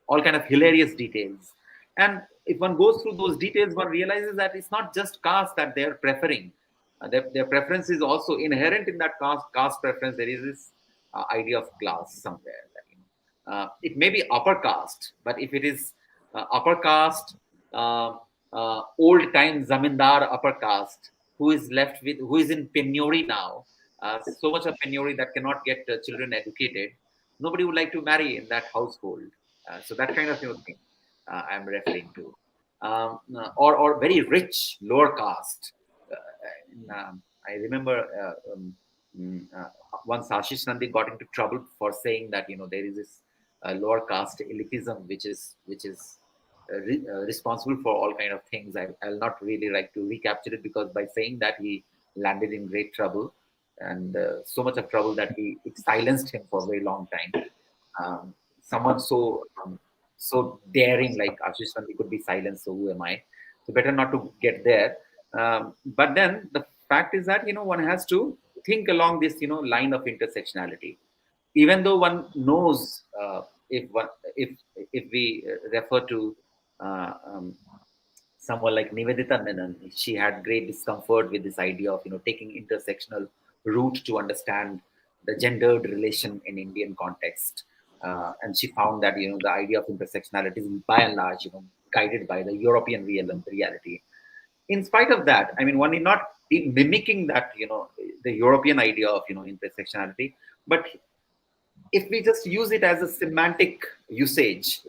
all kind of hilarious details. And if one goes through those details, one realizes that it's not just caste that they're preferring. Their preference is also inherent in that caste preference. There is this idea of class somewhere. That, it may be upper caste, but if it is upper caste, old time zamindar upper caste, who is left with, who is in penury now, so much of penury that cannot get children educated, nobody would like to marry in that household. So that kind of thing I'm referring to. Or very rich lower caste. I remember once Ashish Nandi got into trouble for saying that there is this lower caste elitism which is responsible for all kind of things. I'll not really like to recapture it because by saying that he landed in great trouble and so much of trouble that it silenced him for a very long time. Someone so daring like Ashish Nandi could be silenced, so who am I? So better not to get there. But then the fact is that one has to think along this line of intersectionality, even though one knows if one if we refer to uh, um, someone like Nivedita Menon, she had great discomfort with this idea of taking intersectional route to understand the gendered relation in Indian context, and she found that the idea of intersectionality is by and large guided by the European reality. In spite of that, I mean, one is not mimicking that the European idea of intersectionality, but if we just use it as a semantic usage,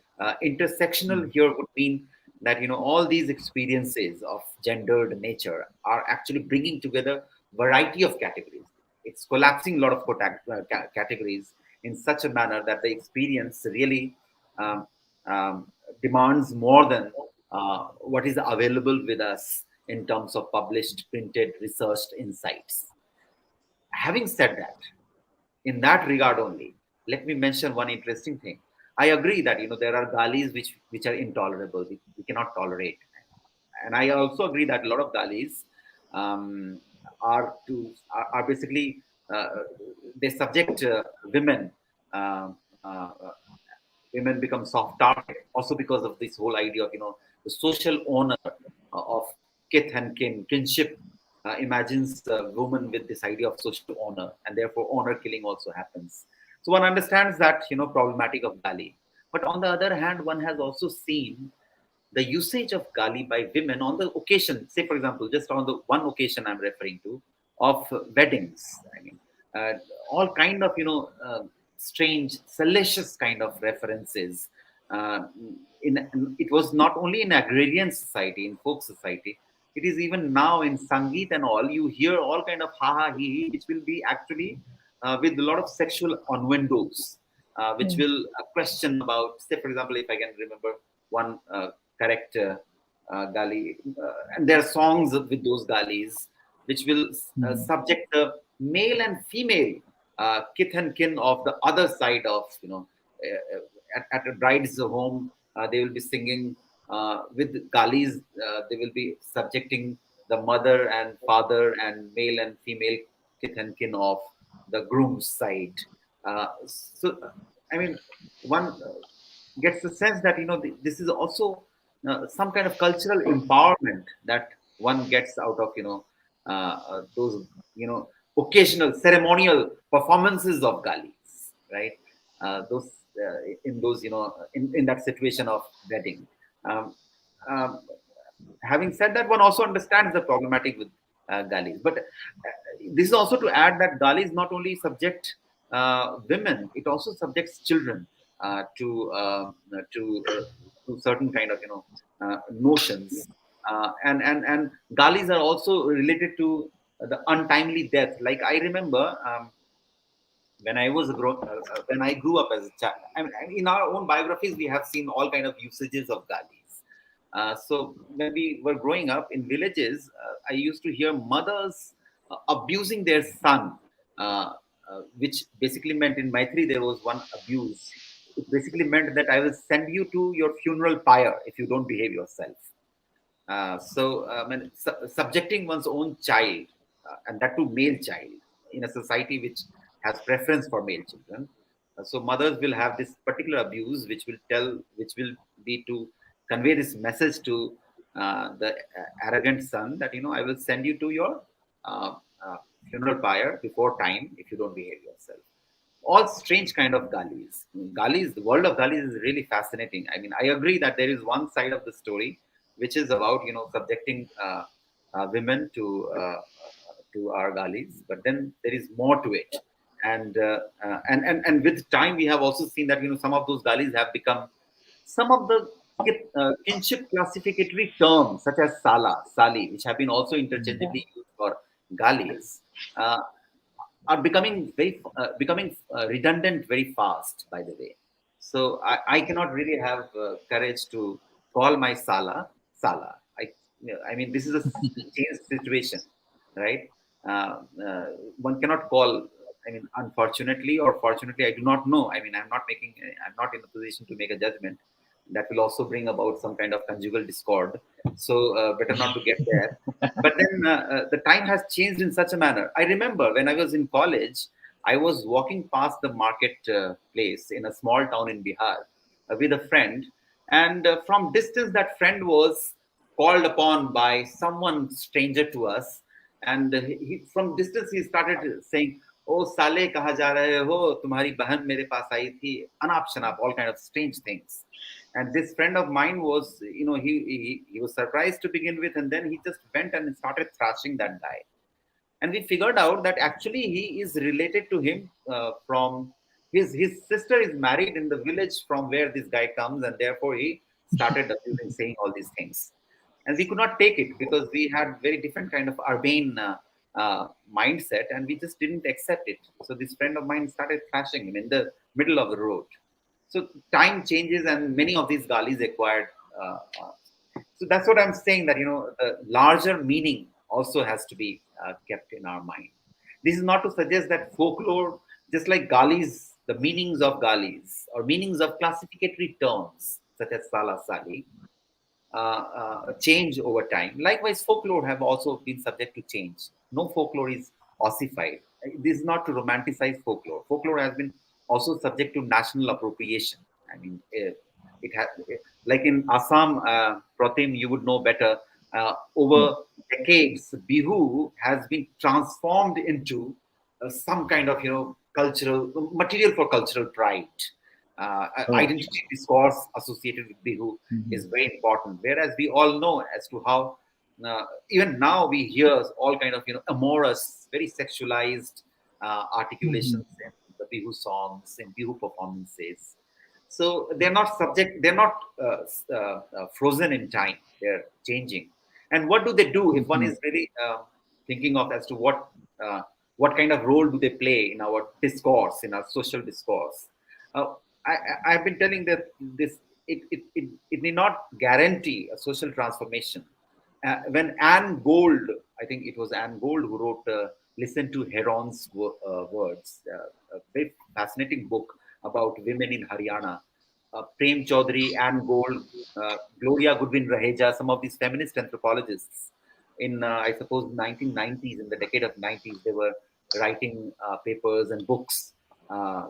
intersectional here would mean that all these experiences of gendered nature are actually bringing together variety of categories. It's collapsing a lot of categories in such a manner that the experience really um, demands more than what is available with us in terms of published, printed, researched insights. Having said that, in that regard only, let me mention one interesting thing. I agree that there are galis which are intolerable. We cannot tolerate, and I also agree that a lot of galis um, are basically they subject women. Uh, uh, Women become soft target also because of this whole idea of the social honor of kith and kinship imagines the woman with this idea of social honor, and therefore honor killing also happens. So one understands that problematic of gali, but on the other hand one has also seen the usage of gali by women on the occasion, say for example, just on the one occasion I'm referring to, of weddings. I mean, uh, all kind of strange salacious kind of references. uh, it was not only in agrarian society, in folk society, it is even now in sangeet and all. You hear all kind of ha ha he, which will be actually with a lot of sexual innuendos, which Mm. will question about, say for example, if I can remember one correct gali, and there are songs with those galis which will subject the male and female kith and kin of the other side of at a bride's home. They will be singing with galis. They will be subjecting the mother and father and male and female kith and kin of the groom's side. So, I mean, one gets the sense that this is also some kind of cultural empowerment that one gets out of those occasional ceremonial performances of galis, right? Those in those in that situation of wedding. Um, um, Having said that, one also understands the problematic with galis, but this is also to add that galis not only subject women, it also subjects children to certain kind of notions, and galis are also related to the untimely death. Like I remember when when I grew up as a child. I mean, in our own biographies, we have seen all kind of usages of galis. So when we were growing up in villages, I used to hear mothers abusing their son, which basically meant in Maitri there was one abuse. It basically meant that I will send you to your funeral pyre if you don't behave yourself. And subjecting one's own child, and that to male child, in a society which has preference for male children. So mothers will have this particular abuse, which will be to convey this message to the arrogant son that I will send you to your uh, uh, funeral pyre before time if you don't behave yourself. All strange kind of galis. Galis, the world of galis is really fascinating. I mean, I agree that there is one side of the story which is about subjecting women to our galis, but then there is more to it. And with time, we have also seen that some of those galis have become some of the kinship classificatory terms such as sala, sali, which have been also interchangeably used for galis. Uh, are becoming redundant very fast, by the way. So I cannot really have courage to call my sala. I mean, this is a changed situation, right? One cannot call. I mean, unfortunately or fortunately, I do not know. I mean, I'm not in a position to make a judgment. That will also bring about some kind of conjugal discord. So better not to get there. But then the time has changed in such a manner. I remember when I was in college, I was walking past the market place in a small town in Bihar with a friend, and from distance, that friend was called upon by someone stranger to us, and from distance he started saying, "Oh, Sale, kaha ja rahe ho? Tumhari bahan mere paas aayi thi." Anap shanap, all kind of strange things. And this friend of mine was, he was surprised to begin with, and then he just went and started thrashing that guy. And we figured out that actually he is related to him from his sister is married in the village from where this guy comes, and therefore he started abusing, saying all these things. And we could not take it because we had very different kind of urbane mindset, and we just didn't accept it. So this friend of mine started thrashing him in the middle of the road. So time changes, and many of these galis acquired. So that's what I'm saying, that the larger meaning also has to be kept in our mind. This is not to suggest that folklore, just like galis, the meanings of galis or meanings of classificatory terms such as sala sali, change over time. Likewise, folklore have also been subject to change. No folklore is ossified. This is not to romanticize folklore. Folklore has been also subject to national appropriation. I mean, it has, like in Assam, Protim, you would know better. Over decades, Bihu has been transformed into some kind of cultural material for cultural pride. Identity discourse associated with Bihu is very important. Whereas we all know as to how even now we hear all kind of amorous, very sexualized articulations in the Bihu songs, in Bihu performances. So they're not frozen in time. They're changing. And what do they do if one is really thinking of as to what kind of role do they play in our discourse, in our social discourse? Uh, I've been telling that it may not guarantee a social transformation. When Anne Gold, I think it was Anne Gold who wrote "Listen to Heron's Words," a very fascinating book about women in Haryana. Prem Chaudhary, Anne Gold, Gloria Goodwin Raheja, some of these feminist anthropologists in, I suppose, 1990s, in the decade of 90s, they were writing papers and books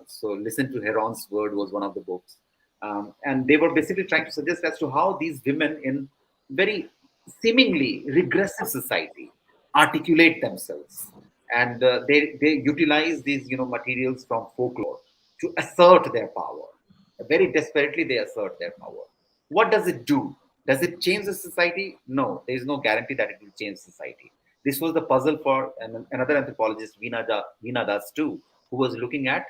So Listen to Heron's Word was one of the books. And they were basically trying to suggest as to how these women in very seemingly regressive society articulate themselves. And they utilize these materials from folklore to assert their power. Very desperately, they assert their power. What does it do? Does it change the society? No, there is no guarantee that it will change society. This was the puzzle for another anthropologist, Veena Das, too, who was looking at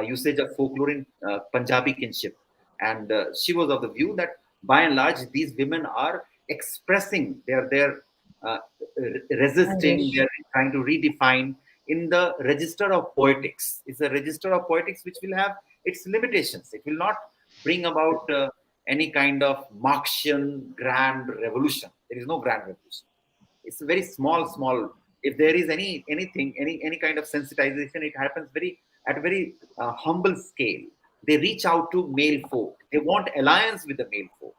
usage of folklore in Punjabi kinship. And she was of the view that by and large, these women are expressing, they're resisting, they're trying to redefine in the register of poetics. It's a register of poetics which will have its limitations. It will not bring about any kind of Marxian grand revolution. There is no grand revolution. It's a very small. If there is any kind of sensitization, it happens at a very humble scale. They reach out to male folk. They want alliance with the male folk.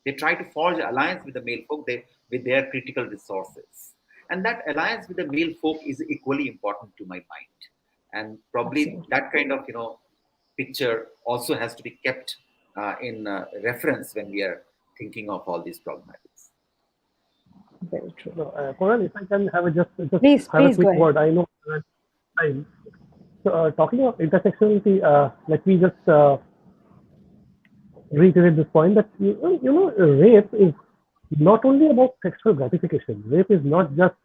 They try to forge alliance with the male folk with their critical resources. And that alliance with the male folk is equally important to my mind. And probably that kind of picture also has to be kept in reference when we are thinking of all these problematics. Very true. Koral, if I can have please have a quick go word. I know time. So, talking of intersectionality, let me just reiterate this point that rape is not only about sexual gratification. Rape is not just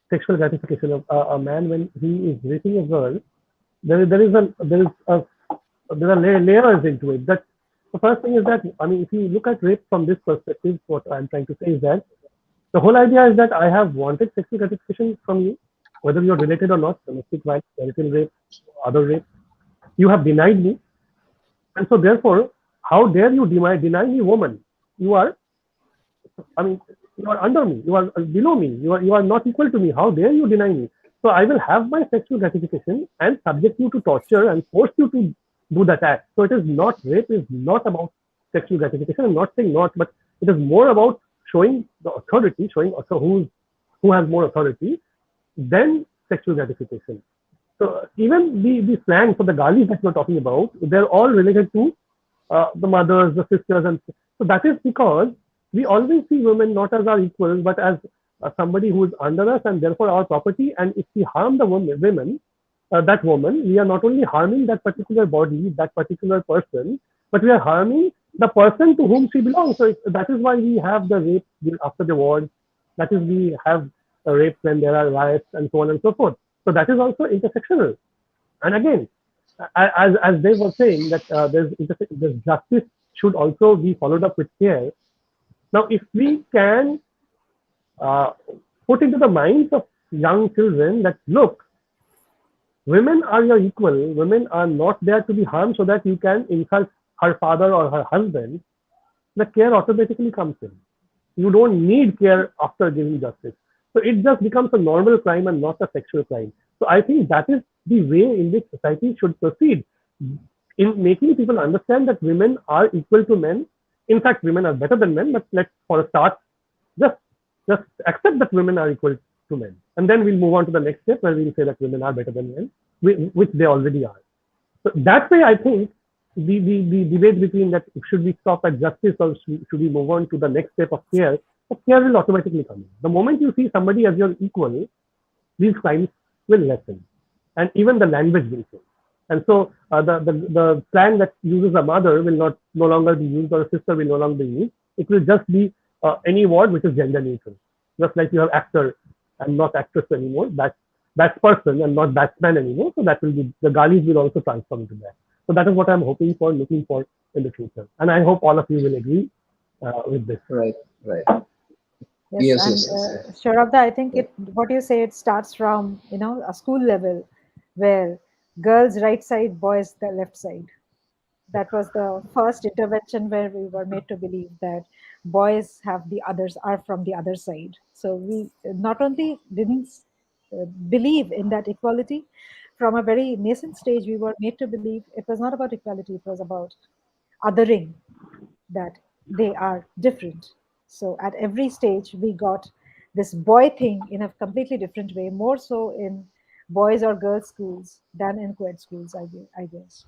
sexual gratification of a man when he is raping a girl. There are layers into it. That the first thing is that, I mean, if you look at rape from this perspective, what I'm trying to say is that the whole idea is that I have wanted sexual gratification from you, whether you're related or not, domestic violence, marital rape, other rape. You have denied me, and so therefore, how dare you deny me, woman? You are under me. You are below me. You are not equal to me. How dare you deny me? So I will have my sexual gratification and subject you to torture and force you to do that act. So it is not, rape is not about sexual gratification. I'm not saying not, but it is more about showing the authority, showing who has more authority than sexual gratification. So even the slang for the galis that we're talking about, they're all related to the mothers, the sisters, and so that is because we always see women not as our equals, but as somebody who is under us and therefore our property. And if we harm the women, that woman, we are not only harming that particular body, that particular person, but we are harming the person to whom she belongs. So that is why we have the rape after the war. That is, we have rape when there are riots and so on and so forth. So that is also intersectional. And again, as they were saying that there's justice should also be followed up with care. Now, if we can put into the minds of young children that, look, women are your equal, women are not there to be harmed so that you can insult her father or her husband, the care automatically comes in. You don't need care after giving justice. So it just becomes a normal crime and not a sexual crime. So I think that is the way in which society should proceed, in making people understand that women are equal to men. In fact, women are better than men, but let's, for a start, just accept that women are equal to men. And then we'll move on to the next step where we'll say that women are better than men, which they already are. So that way, I think the debate between that should we stop at justice or should we move on to the next step of care, the care will automatically come in. The moment you see somebody as your equal, these crimes will lessen, and even the language will change. And so the slang that uses a mother will no longer be used, or a sister will no longer be used. It will just be any word which is gender neutral. Just like you have actor and not actress anymore, that's person and not batsman anymore. So that will be, the galis will also transform into that. So that is what I'm hoping for, looking for in the future. And I hope all of you will agree with this. Right. Yes. Sourav, I think what you say, it starts from a school level where girls right side, boys the left side. That was the first intervention where we were made to believe that boys are from the other side. So we not only didn't believe in that equality, from a very nascent stage, we were made to believe it was not about equality, it was about othering, that they are different. So at every stage, we got this boy thing in a completely different way, more so in boys or girls schools than in co-ed schools, I guess.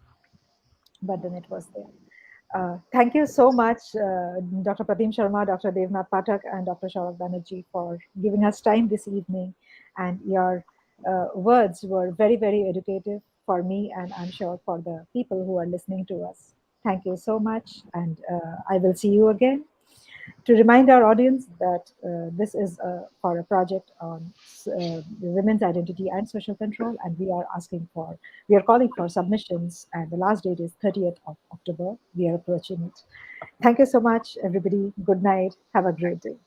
But then it was there. Thank you so much, Dr. Protim Sharma, Dr. Devnath Pathak, and Dr. Sourav Banerjee for giving us time this evening. And your words were very, very educative for me, and I'm sure for the people who are listening to us. Thank you so much, and I will see you again. To remind our audience that this is for a project on women's identity and social control, and we are calling for submissions, and the last date is 30th of October. We are approaching it. Thank you so much, everybody. Good night. Have a great day.